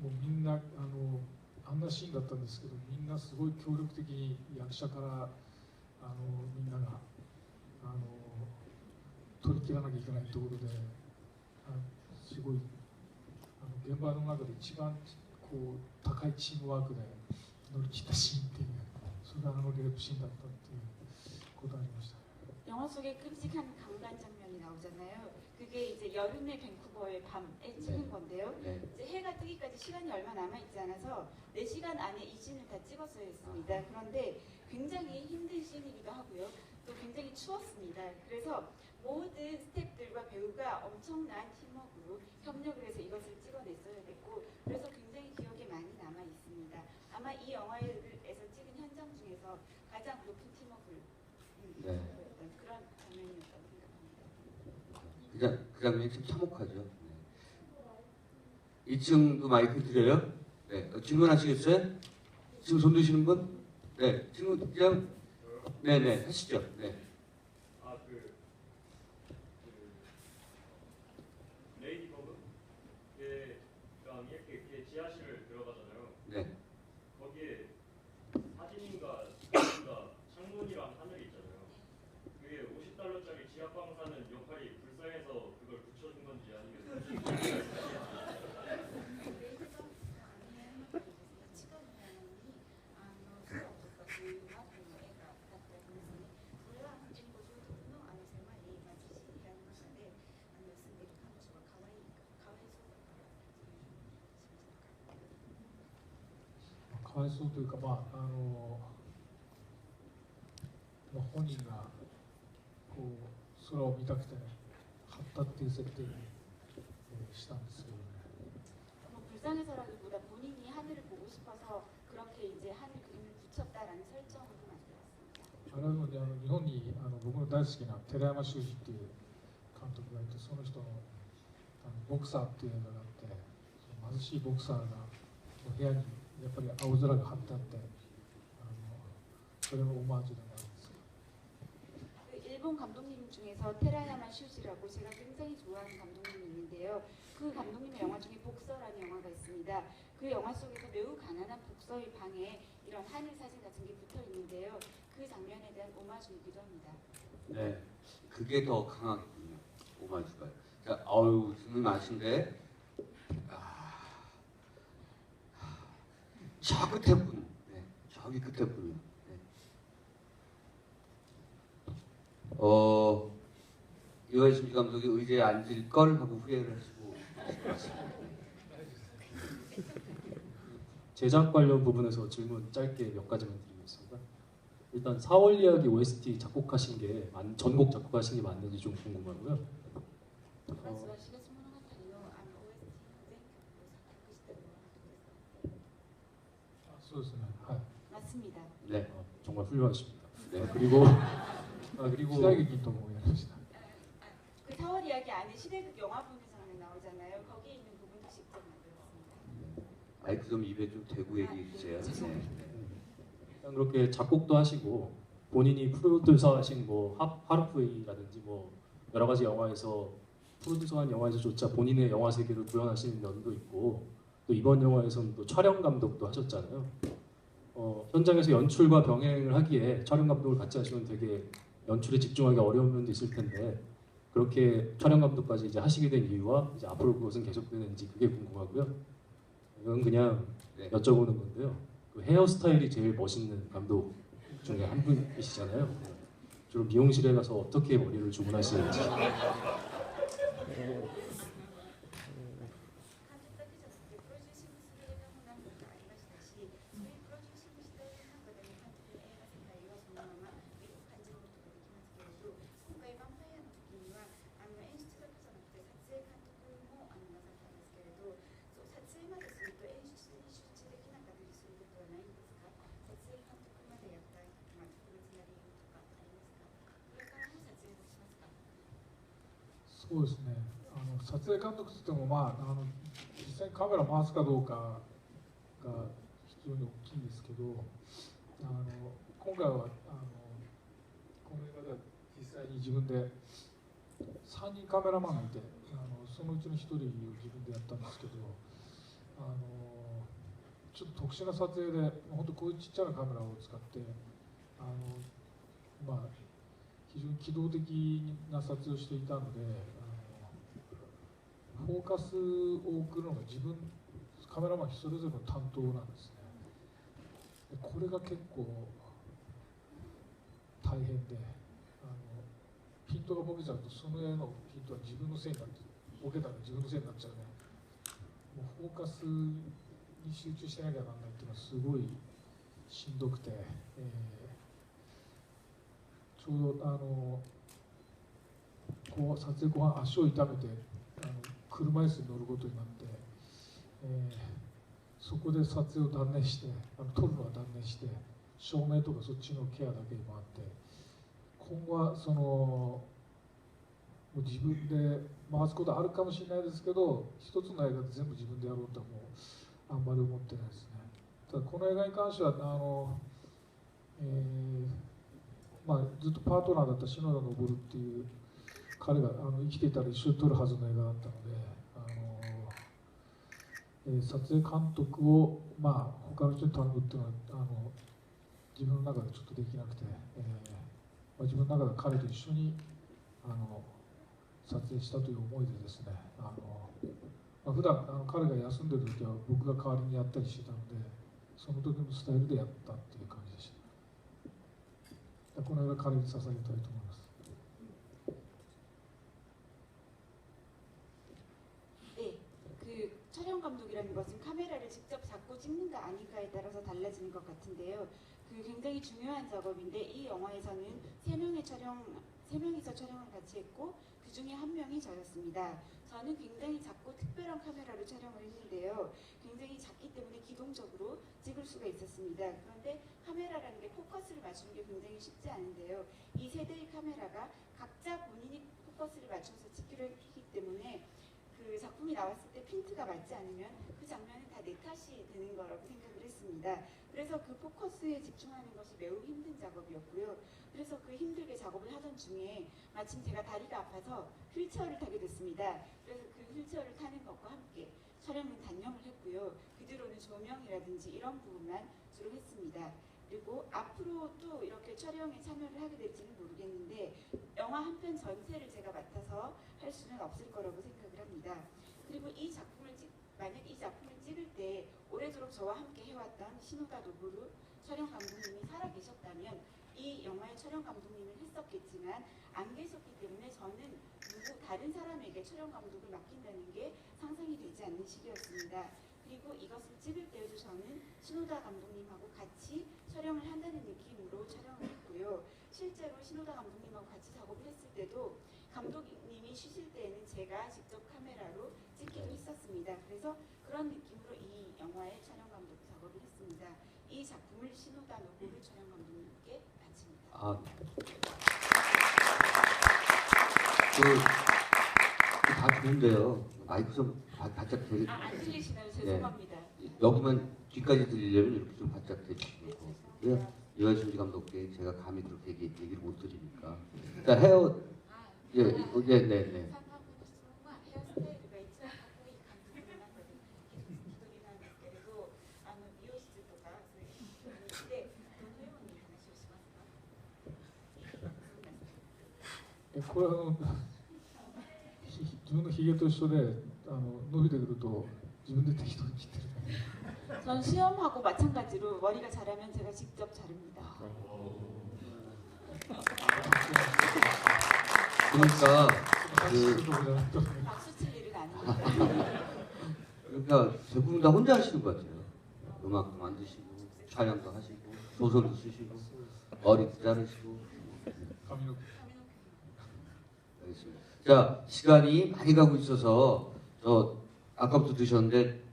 うみんなあんなシーンだったんですけど、みんなすごい協力的に役者からみんなが取り切らなきゃいけないところですごい現場の中で一番こう高いチームワークで乗り切ったシーンっていう、それがレイプシーンだったっていうことがありました。 영화 속에 끔찍한 강간 장면이 나오잖아요. 그게 이제 여름의 밴쿠버의 밤에 찍은 건데요. 네. 이제 해가 뜨기까지 시간이 얼마 남아 있지 않아서 4시간 안에 이 씬을 다 찍었어야 했습니다. 그런데 굉장히 힘든 씬이기도 하고요. 또 굉장히 추웠습니다. 그래서 모든 스태프들과 배우가 엄청난 팀워크로 협력을 해서 이것을 찍어냈어야 됐고 그래서 굉장히 기억에 많이 남아 있습니다. 아마 이 영화에서 찍은 현장 중에서 가장 높은 팀워크를 보였던 그런 장면이었다고 생각합니다. 그 장면이 참 참혹하죠. 네. 2층도 마이크 드려요? 네. 질문하시겠어요? 지금 손 드시는 분? 네. 질문 그냥 네네 하시죠. 네. 레이디 버그 걔랑 이렇게 지하실을 들어가잖아요. 네. 거기에 사진인가 창문이랑 하늘이 있잖아요. 그게 $50짜리 지하방 사는 역할이 불쌍해서 그걸 붙여준 건지 아니면かわいそうというか、本人がこう空を見たくてね、買ったっていう設定に、したんですけどね。 뭐 불쌍해서라기보다 본인이 하늘을 보고 싶어서 그렇게 이제 하늘 그림을 붙였다라는 설정으로 만들었습니다. あれは日本に僕の大好きな寺山修司っていう監督がいて、その人のボクサーっていう映画があって、その貧しいボクサーが部屋にやっぱり青空が張ってあって、それのオマージュでもあるんですけど。 그 일본 감독님 중에서 테라야마 슈지라고 제가 굉장히 좋아하는 감독님이 있는데요. 그 감독님의 영화 중에 복서라는 영화가 있습니다. 그 영화 속에서 매우 가난한 복서의 방에 이런 하늘 사진 같은 게 붙어 있는데요. 그 장면에 대한 오마주이기도 합니다. 네. 그게 더 강하군요. 오마주가. 자, 아유, 질문 많으신데. 저 끝에 분. 네. 저기 끝에 분이요. 이화희 심지 감독이 의자에 앉을 걸 하고 후회를 하시고 있습니다. 제작 관련 부분에서 질문 짧게 몇 가지만 드리겠습니다. 일단 4월 이야기 OST 작곡하신 게 전곡 작곡하신 게 맞는지 좀 궁금하고요. 맞습니다. 네. 정말 훌륭하십니다. 네. 그리고 그 4월 이야기 안에 시대극 영화분의 장면 나오잖아요. 거기에 있는 부분도 직접 만들었습니다. 마이크 좀 입에 좀 대고 얘기해 주세요. 네. 일단 그렇게 작곡도 하시고 본인이 프로듀서하신 뭐 하루프웨이라든지 뭐 여러 가지 영화에서 프로듀서한 영화에서조차 본인의 영화 세계를 구현하시는 면도 있고 또 이번 영화에서는 또 촬영 감독도 하셨잖아요. 현장에서 연출과 병행을 하기에 촬영 감독을 같이 하시면 되게 연출에 집중하기 어려운 면도 있을 텐데 그렇게 촬영 감독까지 이제 하시게 된 이유와 이제 앞으로 그것은 계속되는지 그게 궁금하고요. 이건 그냥 여쭤보는 건데요. 그 헤어스타일이 제일 멋있는 감독 중에 한 분이시잖아요. 주로 미용실에 가서 어떻게 머리를 주문하시는지.そうですね。撮影監督といっても実際にカメラ回すかどうかが非常に大きいんですけど、今回はこの映画では実際に自分で3人カメラマンがいて、そのうちの1人を自分でやったんですけど、ちょっと特殊な撮影で本当こういうちっちゃなカメラを使って非常に機動的な撮影をしていたので、フォーカスを送るのがカメラマンそれぞれの担当なんですね。でこれが結構大変で、ピントがボケちゃうとその絵のピントは自分のせいになってボケたら自分のせいになっちゃうね。もうフォーカスに集中しなきゃならないっていうのはすごいしんどくて、ょうどこう撮影後半足を痛めて車椅子に乗ることになって、そこで撮影を断念して撮るのは断念して照明とかそっちのケアだけに回って今後はもう自分で回すことあるかもしれないですけど一つの映画で全部自分でやろうとはもうあんまり思ってないですね。ただこの映画に関してはずっとパートナーだった篠田昇っていう彼が生きていたら一緒に撮るはずの映画だったので、撮影監督を他の人に頼むっていうのは自分の中でちょっとできなくて、自分の中で彼と一緒に撮影したという思いでですね、普段彼が休んでる時は僕が代わりにやったりしてたのでその時のスタイルでやったっていう感じでした。この映画彼に捧げたいと思います。촬영 감독이라는 것은 카메라를 직접 잡고 찍는가 아닌가에 따라서 달라지는 것 같은데요. 굉장히 중요한 작업인데 이 영화에서는 세 명이서 촬영을 같이 했고 그 중에 한 명이 저였습니다. 저는 굉장히 작고 특별한 카메라로 촬영을 했는데요. 굉장히 작기 때문에 기동적으로 찍을 수가 있었습니다. 그런데 카메라라는 게 포커스를 맞추는 게 굉장히 쉽지 않은데요. 이 세 대의 카메라가 각자 본인이 포커스를 맞춰서 찍기로 했기 때문에 그 작품이 나왔을 때 핀트가 맞지 않으면 그 장면은 다 내 탓이 되는 거라고 생각을 했습니다. 그래서 그 포커스에 집중하는 것이 매우 힘든 작업이었고요. 그래서 그 힘들게 작업을 하던 중에 마침 제가 다리가 아파서 휠체어를 타게 됐습니다. 그래서 그 휠체어를 타는 것과 함께 촬영은 단념을 했고요. 그 뒤로는 조명이라든지 이런 부분만 주로 했습니다. 그리고 앞으로 또 이렇게 촬영에 참여를 하게 될지는 모르겠는데 영화 한 편 전체를 제가 맡아서 할 수는 없을 거라고 생각을 합니다. 그리고 만약 이 작품을 찍을 때 오래도록 저와 함께 해왔던 시노다 노부루 촬영 감독님이 살아계셨다면 이 영화의 촬영 감독님을 했었겠지만 안 계셨기 때문에 저는 다른 사람에게 촬영 감독을 맡긴다는 게 상상이 되지 않는 시기였습니다. 그리고 이것을 찍을 때에도 저는 시노다 감독님하고 같이 촬영을 한다는 느낌으로 촬영을 했고요. 실제로 시노다 감독님하고 같이 작업을 했을 때도 감독님이 쉬실 때에는 제가 직접 카메라로 찍기도 했었습니다. 그래서 그런 느낌으로 이 영화의 촬영 감독 작업을 했습니다. 이 작품을 시노다 노부루 촬영 감독님께 바칩니다. 다 좋은데요. 마이크 좀 바짝 대고. 안 들리시나요? 죄송합니다. 네. 여기만 뒤까지 들리려면 이렇게 좀 바짝 대주시면 좋고요. 이완순지 감독께 제가 감히 그렇게 얘기를 못 드리니까. 자, 네.これ自分のひげと一緒で伸びてくると自分で適当に切ってる。 전 시험하고 마찬가지로 머리가 자라면 제가 직접 자릅니다. 그러니까 박수 칠 일은 아닙니다. 그러니까 대부분 다 혼자 하시는 것 같아요. 음악도 만드시고 촬영도 하시고 소설도 쓰시고 머리도 자르시고. 알겠습니다. 자, 시간이 많이 가고 있어서 아까부터 드셨는데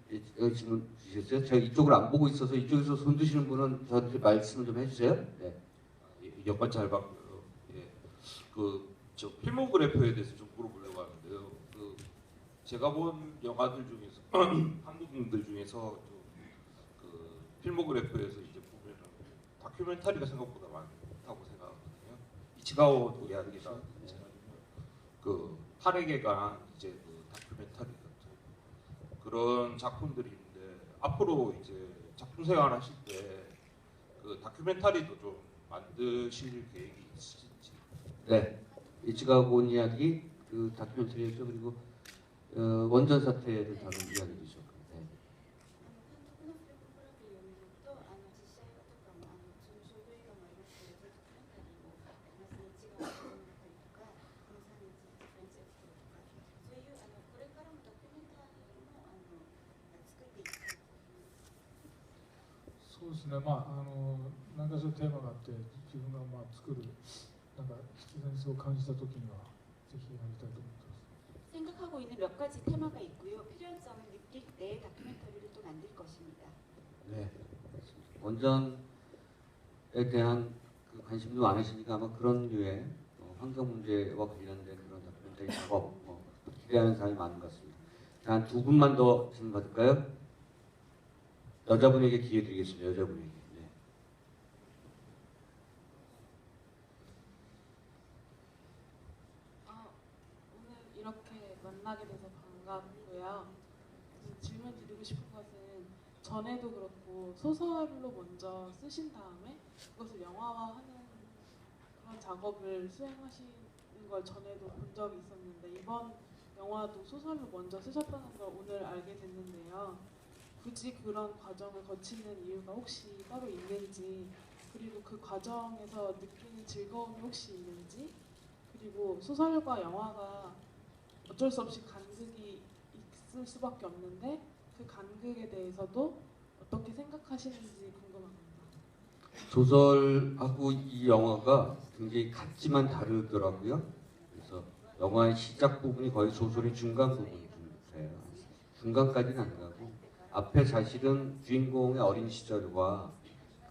질문 주셨어요? 제가 이쪽을 안 보고 있어서 이쪽에서 손 드시는 분은 저한테 말씀을 좀 해주세요. 네. 여건 잘 봤고요. 예. 저 필모그래프에 대해서 좀 물어보려고 하는데요. 제가 본 영화들 중에서 한국인들 중에서 필모그래프에서 이제 보면 다큐멘터리가 생각보다 많다고 생각하거든요. 이치가오 도리아기가 탈에게 관한 이제 다큐멘터리 같은 그런 작품들이 있는데 앞으로 이제 작품 생활 하실 때 다큐멘터리도 좀 만드실 계획이 있으신지? 네, 이치가고 온 이야기 다큐멘터리였죠. 그리고 원전 사태를 다룬 이야기이죠. 네.そうですね。何かしらテーマがあって自分が作るなんか必然性を感じた時にはぜひやりたいと思ってます。 생각하고 있는 몇 가지 테마가 있고요. 필요성을 느낄 때 다큐멘터리를 또 만들 것입니다. 네. 원전에 대한 그 관심도 많으시니까 아마 그런 류의 환경 문제와 관련된 그런 다큐멘터리 작업 기대하는 사람이 많은 것 같습니다. 자, 한 두 분만 더 질문 받을까요? 여자분에게 기회 드리겠습니다. 여자분에게. 네. 오늘 이렇게 만나게 돼서 반갑고요. 질문 드리고 싶은 것은 전에도 그렇고 소설로 먼저 쓰신 다음에 그것을 영화화하는 그런 작업을 수행하시는 걸 전에도 본 적이 있었는데 이번 영화도 소설로 먼저 쓰셨다는 걸 오늘 알게 됐는데요. 굳이 그런 과정을 거치는 이유가 혹시 따로 있는지, 그리고 그 과정에서 느끼는 즐거움이 혹시 있는지, 그리고 소설과 영화가 어쩔 수 없이 간극이 있을 수밖에 없는데 그 간극에 대해서도 어떻게 생각하시는지 궁금합니다. 소설하고 이 영화가 굉장히 같지만 다르더라고요. 그래서 영화의 시작 부분이 거의 소설의 중간 부분이 돼요. 중간까지는 안 가고 앞에 사실은 주인공의 어린 시절과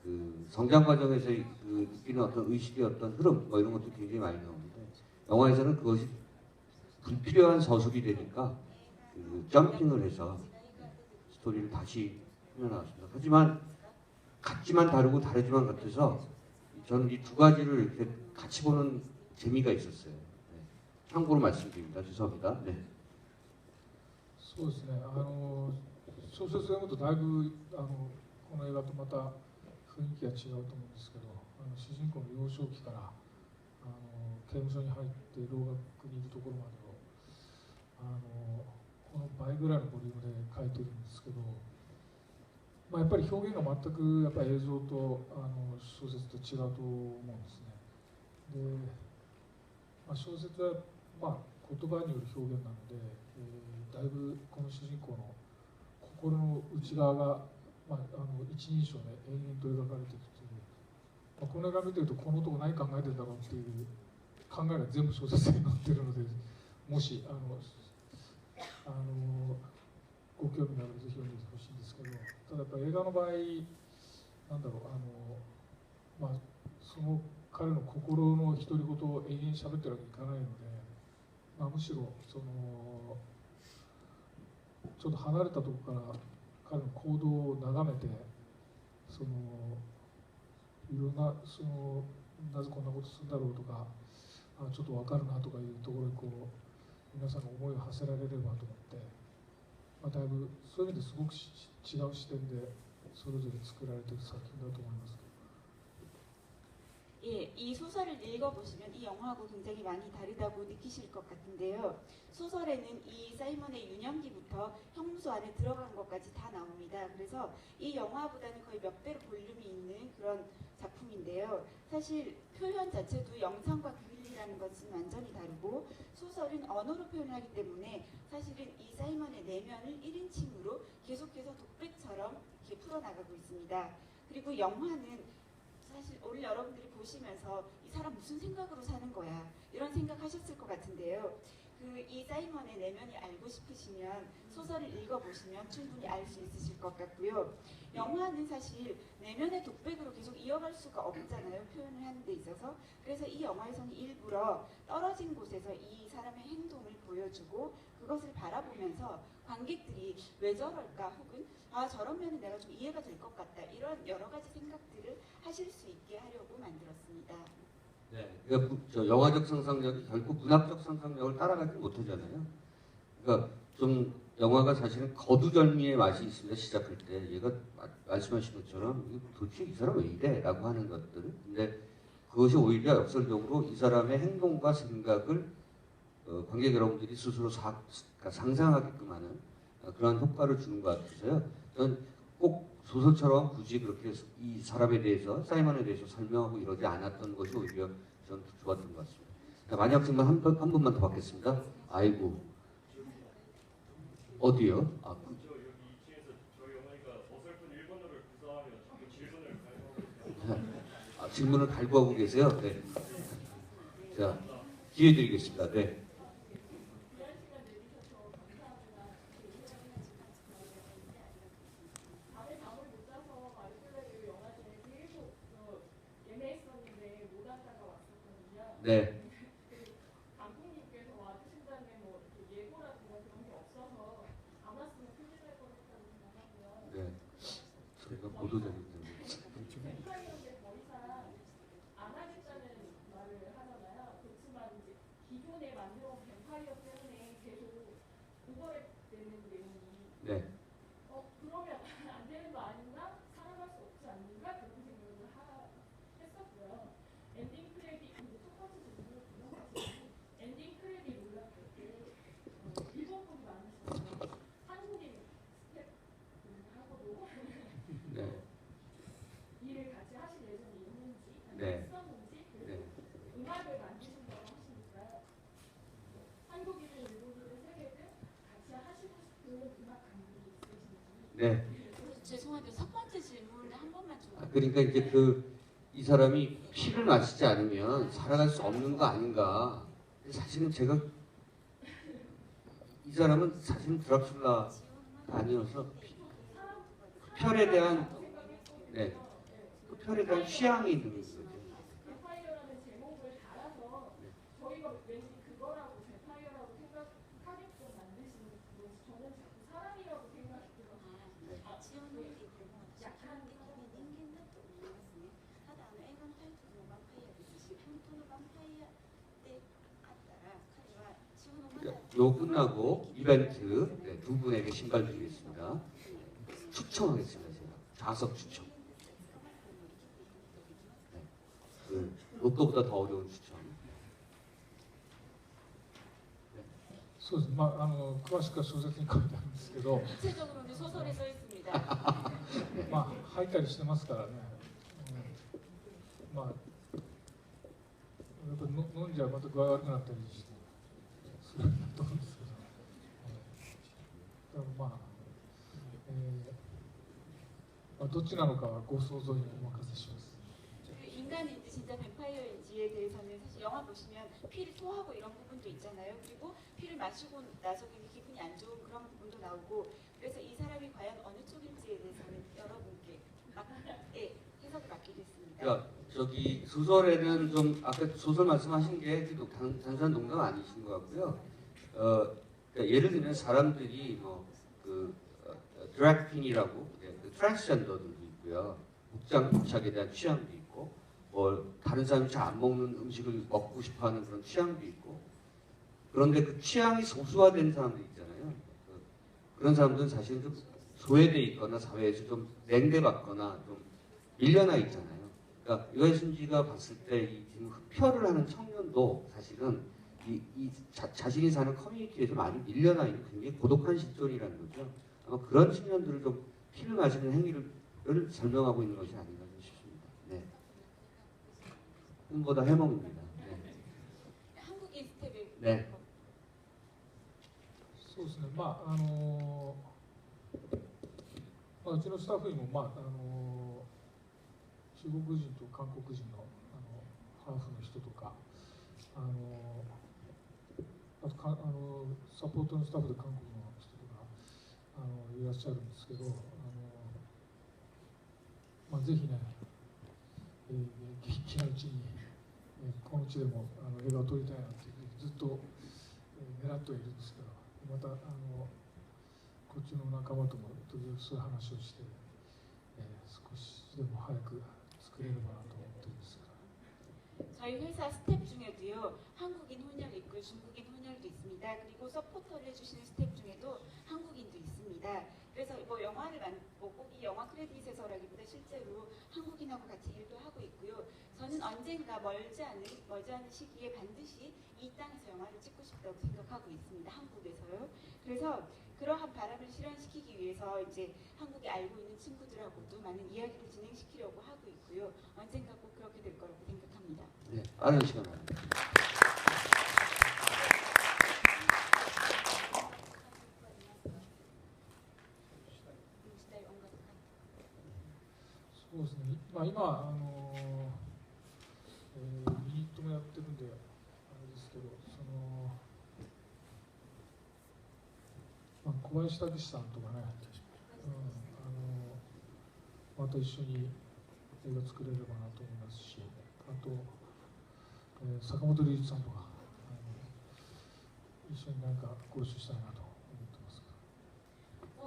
그 성장 과정에서 그 느끼는 어떤 의식의 어떤 흐름 이런 것도 굉장히 많이 나오는데 영화에서는 그것이 불필요한 서술이 되니까 그 점핑을 해서 스토리를 다시 풀어나왔습니다. 하지만 같지만 다르고 다르지만 같아서 저는 이 두 가지를 이렇게 같이 보는 재미가 있었어요. 네. 참고로 말씀드립니다. 죄송합니다. 네. そうですね。小説を読むとだいぶこの映画とまた雰囲気が違うと思うんですけど、主人公の幼少期から刑務所に入って牢獄にいるところまでをこの倍ぐらいのボリュームで書いてるんですけど、やっぱり表現が全くやっぱり映像と小説と違うと思うんですね。で、小説は言葉による表現なので、だいぶこの主人公の心の内側が、一人称で延々と描かれていくという、この映画見てるとこの男何考えてるんだろうっていう考えが全部小説に載ってるので、もしご興味があればぜひ読んでほしいんですけど、ただやっぱ映画の場合なんだろうその彼の心の独り言を永遠に喋ってるわけにいかないので、むしろちょっと離れたところから彼の行動を眺めていろんななぜこんなことするんだろうとかちょっと分かるなとかいうところに皆さんの思いを馳せられればと思って、だいぶそういう意味ですごく違う視点でそれぞれ作られている作品だと思います。 예, 이 소설을 읽어보시면 이 영화하고 굉장히 많이 다르다고 느끼실 것 같은데요. 소설에는 이 사이먼의 유년기부터 형무소 안에 들어간 것까지 다 나옵니다. 그래서 이 영화보다는 거의 몇 배로 볼륨이 있는 그런 작품인데요. 사실 표현 자체도 영상과 그림이라는 것은 완전히 다르고 소설은 언어로 표현하기 때문에 사실은 이 사이먼의 내면을 1인칭으로 계속해서 독백처럼 이렇게 풀어나가고 있습니다. 그리고 영화는 사실 오늘 여러분들이 보시면서 이 사람 무슨 생각으로 사는 거야 이런 생각하셨을 것 같은데요. 이 사이먼의 내면이 알고 싶으시면 소설을 읽어보시면 충분히 알 수 있으실 것 같고요. 영화는 사실 내면의 독백으로 계속 이어갈 수가 없잖아요. 표현을 하는 데 있어서. 그래서 이 영화에서는 일부러 떨어진 곳에서 이 사람의 행동을 보여주고 그것을 바라보면서 관객들이 왜 저럴까 혹은 저런 면은 내가 좀 이해가 될 것 같다 이런 여러 가지 생각들을 하실 수 있게 하려고 만들었습니다. 네, 그러니까 저 영화적 상상력이 결국 문학적 상상력을 따라가지 못하잖아요. 그러니까 좀 영화가 사실은 거두절미의 맛이 있습니다. 시작할 때 얘가 말씀하신 것처럼 도대체 이 사람 왜 이래? 라고 하는 것들. 근데 그것이 오히려 역설적으로 이 사람의 행동과 생각을 관객 여러분들이 스스로 상상하게끔 하는 그런 효과를 주는 것 같아서요. 저는 꼭 소설처럼 굳이 그렇게 이 사람에 대해서 사이먼에 대해서 설명하고 이러지 않았던 것이 오히려 저는 좋았던 것 같습니다. 자, 만약 질문 한 분만 더 받겠습니다. 아이고 어디요? 여기 2층에서 저희 어머니가 어설픈 일본어를 구사하며 자꾸 질문을 갈구하고 질문을 갈구하고 계세요. 네. 자, 기회 드리겠습니다. 네. 네. 감독님께서 와주신다는 뭐 예고라든가 그런 게 없어서 안 왔으면 큰일 날 뻔했다고 생각하고요. 네. 저희가 보도자료 뱀파이어인데 더 이상 안 하겠다는 말을 하잖아요. 그렇지만 이제 기존에 만들어온 뱀파이어 때문에 계속 오버랩되는 내용이 네. 그러면 안 되는 거 아닌가? 살아갈 수 없지 않는가? 그런 생각을 했었고요. 엔딩 크레딧 근데 첫 번째 질문을 드렸는데 엔딩 크레딧 올랐을 때 일본 분이 많으시죠. 한국인 스태프하고도 네. 일을 같이 하실 예정이 있는지 네. 했었는지 그리고 네. 음악을 만드신다고 하시니까 한국인을 일본인을 세계든 같이 하시고 싶은 음악 감독이 있으신지. 네. 죄송한데 첫 번째 질문 한 번만 좀. 그러니까 이제 이 사람이 피를 마시지 않으면 살아갈 수 없는 거 아닌가. 사실은 제가 이 사람은 사실은 드라큘라가 아니어서 혈에 대한 그 혈에 대한 취향이 있는 거죠. 뱀파이어라는 제목을 달아서 저희가 왠지 그거라고 뱀파이어라고 생각하게끔 만드시는 건지 저는 자꾸 사람이라고 생각이 들어서 약간 ただ映画のタイトルもヴァンパイアですし、本当のヴァンパイアであったら彼は血を飲まない。 요 끝나고 이벤트 두 분에게 신발 드리겠습니다. 추첨하겠습니다. 제가 좌석 추첨. 네. 로또보다 더 어려운 추첨. そうですね、詳しくは小説に書いてあるんですけど 구체적으로는 소설에 써 있습니다. 吐いたりしてますからね、やっぱ飲んじゃまた具合悪くなったりしてするんだと思うんですけど、どっちなのかはご想像にお任せします。 인간인지 진짜 뱀파이어인지에 대해서는 사실 영화 보시면 피를 토하고 이런 부분도 있잖아요. 그리고 피를 마시고 나서 굉장히 기분이 안 좋은 그런 부분도 나오고, 그래서 이 사람이 과연 어느 쪽인지에 대해서는 여러분께 해석을 맡기겠습니다. 그러니까 저기 소설에는 좀 아까 소설 말씀하신 게 단순한 농담 아니신 것 같고요. 그러니까 예를 들면 사람들이 드래그퀸이라고 트랜스젠더들도 있고요. 복장 부착에 대한 취향도 있고, 다른 사람이 잘 안 먹는 음식을 먹고 싶어하는 그런 취향도 있고, 그런데 그 취향이 소수화된 사람들 있잖아요. 그런 사람들은 사실은 좀 소외돼 있거나 사회에서 좀 냉대받거나 좀 밀려나 있잖아요. 그러니까 유해순지가 봤을 때 이 지금 흡혈을 하는 청년도 사실은 자신이 사는 커뮤니티에서 많이 밀려나 있는 굉장히 고독한 실존이라는 거죠. 아마 그런 청년들을 좀 피를 마시는 행위를 설명하고 있는 것이 아닌가 싶습니다. 네. 꿈보다 해몽입니다. 네. 한국인 스텝의 네. そうですね、うちのスタッフにも、中国人と韓国人の、ハーフの人とか、あとサポートのスタッフで韓国の人とかいらっしゃるんですけど、ぜひね、元気なうちに、この地でも映画を撮りたいなってずっと、狙ってはいるんですけど、またこっちの仲間とも時々そういう話をして、少しでも早く作れればなと思ってるんですけど。 저희 회사 스텝 중에도요, 한국인 혼혈이 있고 중국인 혼혈도 있습니다. 그리고 서포터를 해주시는 스텝 중에도 한국인도 있습니다. 그래서 뭐 영화를 꼭 이 영화 크레딧에서라기보다 실제로 한국인하고 같이 일도 하고 있고요. 저는 언젠가 멀지 않은 시기에 반드시 이 땅에서 영화를 찍고 싶다고 생각하고 있습니다. 한국에서요. 그래서 그러한 바람을 실현시키기 위해서 이제 한국에 알고 있는 친구들하고도 많은 이야기를 진행시키려고 하고 있고요. 언젠가 꼭 그렇게 될 거라고 생각합니다. 네, 빠른 시간 안에. そうですね、今ユニットもやってるんで、小林武史さんとかね、また一緒に映画作れればなと思いますし、あと、坂本龍一さんとか一緒になんかご一緒したいなと思ってます。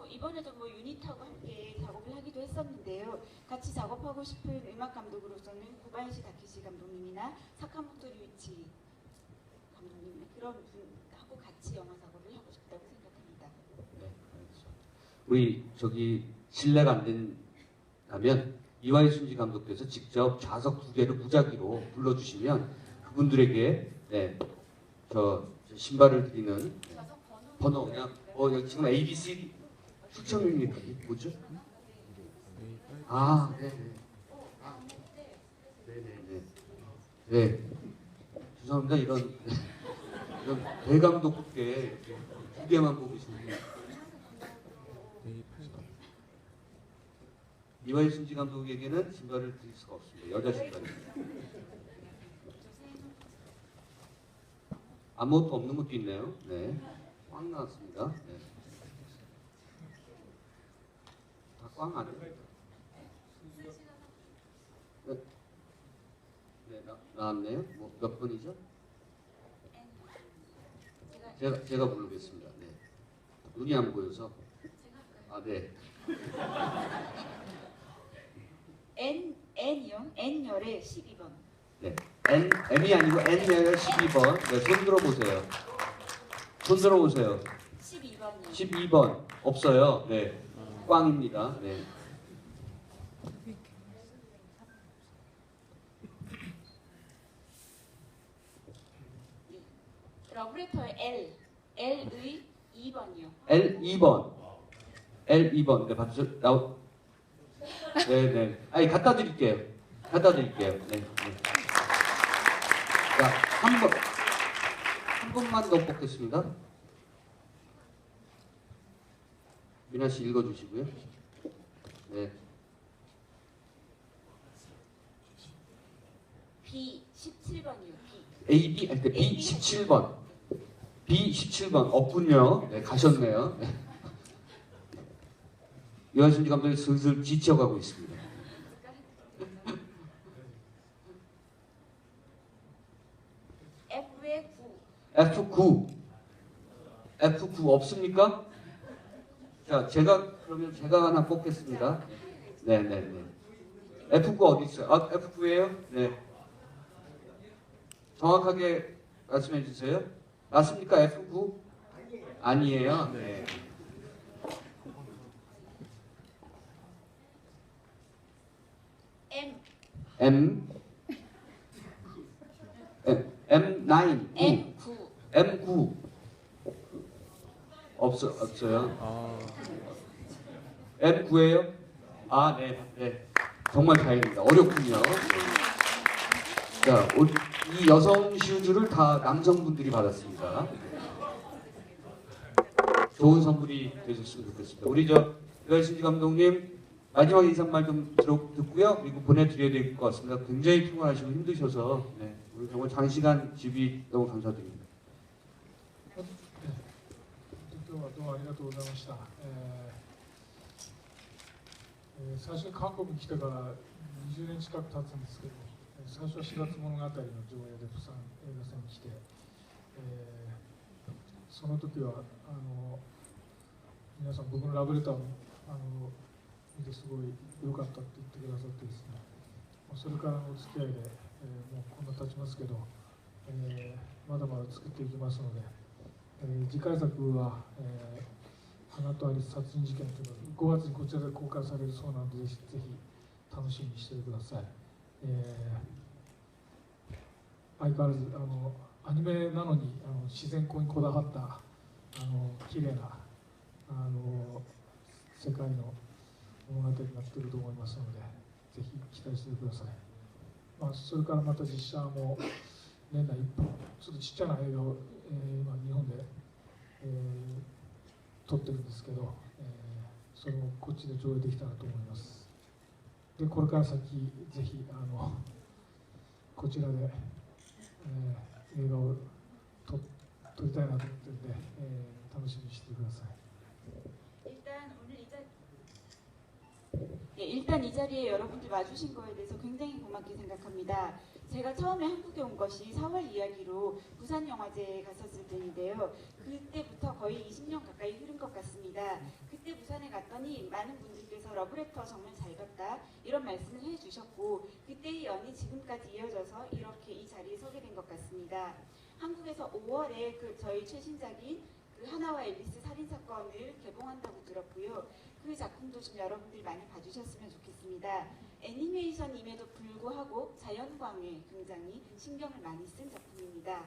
이번에도 뭐 유닛하고 함께 작업을 하기도 했었는데요. 같이 작업하고 싶은 음악 감독으로서는 고바야시 다케시 감독님이나 사카모토 류이치 감독님 그런 분하고 같이 영화 작업을 하고 싶다고 생각합니다. 네, 우리 저기 실례가 안 된다면 이와이 순지 감독께서 직접 좌석 2개를 무작위로 불러주시면 그분들에게 네, 저 신발을 드리는 번호 그냥 여기 지금 A, B, C 수청입니까? 뭐죠? 아, 네네. 네네네. 네. 죄송합니다. 이런 대감독께 2개만 뽑으시는 이와이 순지 감독에게는 신발을 드릴 수가 없습니다. 여자 신발입니다. 아무것도 없는 것도 있네요. 네. 꽉 나왔습니다. 네. 꽝 아니에요? 네, 나왔네요. 뭐 몇 번이죠? 제가 부르겠습니다. 네. 눈이 안 보여서. 아, 네. N이요? N열의 12번. 네. M이 아니고 N열의 12번. 네, 손 들어보세요. 손 들어보세요. 12번이요. 12번. 없어요. 네. 꽝입니다. 네. 러브레터의 L의 2번이요. L 2번. L 2번. 네, 봤죠? 네, 네. 아니 갖다 드릴게요. 갖다 드릴게요. 네. 네. 자, 한 번만 더 뽑겠습니다. 미나 씨 읽어주시고요. 네. B 17번이요. B. A, B 할 때 B 17번. B 17번 없군요. 네, 가셨네요. 네. 유한순지 감독이 슬슬 지쳐가고 있습니다. F의 9. F9. F9 없습니까? 자, 그러면 제가 하나 뽑겠습니다. 네네네. F9 어디 있어요? 아, F9예요? 네. 정확하게 말씀해 주세요. 맞습니까? F9? 아니에요? 네. M9. M9. 없어요. M9예요? 아, 네, 네. 정말 다행입니다. 어렵군요. 자, 이 여성 슈즈를 다 남성분들이 받았습니다. 좋은 선물이 되셨으면 좋겠습니다. 우리 유한순지 감독님 마지막 인사말 좀 듣고요. 그리고 보내드려야 될 것 같습니다. 굉장히 피곤하시고 힘드셔서 네, 오늘 정말 장시간 지비 너무 감사드립니다. 今日はどうもありがとうございました。最初に韓国に来てから20年近く経つんですけど、最初は4月物語の上映で釜山映画祭に来て、その時は皆さん僕のラブレターを見てすごい良かったって言ってくださってですね、それからのお付き合いで、もうこんな経ちますけど、まだまだ作っていきますので、次回作は、花とアリス殺人事件というのが5月にこちらで公開されるそうなので、ぜひ楽しみにしてください。相変わらずアニメなのに自然光にこだわった綺麗な世界の物語になっていると思いますので、ぜひ期待してください。それからまた実写も年内1本ちょっとちっちゃな映画を、今日本で、撮ってるんですけど、それもこっちで上映できたらと思います。でこれから先ぜひこちらで、映画を撮りたいなと思ってるんで、楽しみにしてください。 일단 이 자리에 여러분들 와주신 거에 대해서 굉장히 고맙게 생각합니다. 제가 처음에 한국에 온 것이 4월 이야기로 부산영화제에 갔었을 때인데요. 그때부터 거의 20년 가까이 흐른 것 같습니다. 그때 부산에 갔더니 많은 분들께서 러브레터 정말 잘 봤다 이런 말씀을 해주셨고 그때의 연이 지금까지 이어져서 이렇게 이 자리에 서게 된 것 같습니다. 한국에서 5월에 저희 최신작인 하나와 앨리스 살인사건을 개봉한다고 들었고요. 그 작품도 좀 여러분들 많이 봐주셨으면 좋겠습니다. 애니메이션임에도 불구하고 자연광에 굉장히 신경을 많이 쓴 작품입니다.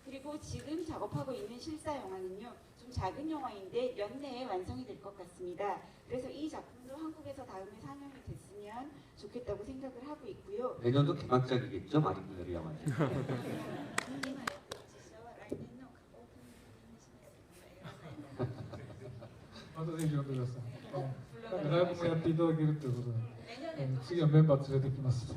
그리고 지금 작업하고 있는 실사 영화는요. 좀 작은 영화인데 연내에 완성이 될 것 같습니다. 그래서 이 작품도 한국에서 다음에 상영이 됐으면 좋겠다고 생각을 하고 있고요. 내년도 개막작이겠죠? 마리클레르 영화제.またぜひ呼んでください。なんかライブもやっていただけるということで、次はメンバー連れてきます。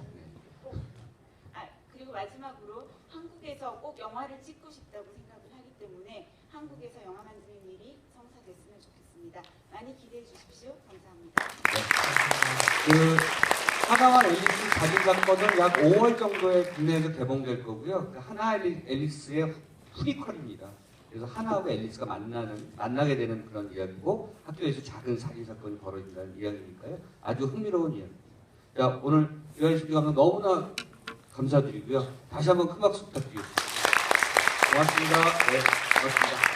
그리고 마지막으로 한국에서 꼭 영화를 찍고 싶다고 생각을 하기 때문에 한국에서 영화 만드는 일이 성사됐으면 좋겠습니다. 많이 기대해 주십시오. 감사합니다. 하나와 앨리스 자진사건은 약 5월 정도에 국내에서 개봉될 거고요. 하나 앨리스의 프리퀄입니다. 그래서 하나하고 앨리스가 만나게 되는 그런 이야기고 학교에서 작은 살인사건이 벌어진다는 이야기니까요. 아주 흥미로운 이야기. 자, 오늘 유아인순지 감독 너무나 감사드리고요. 다시 한번 큰 박수 부탁드리겠습니다. 고맙습니다. 네, 고맙습니다.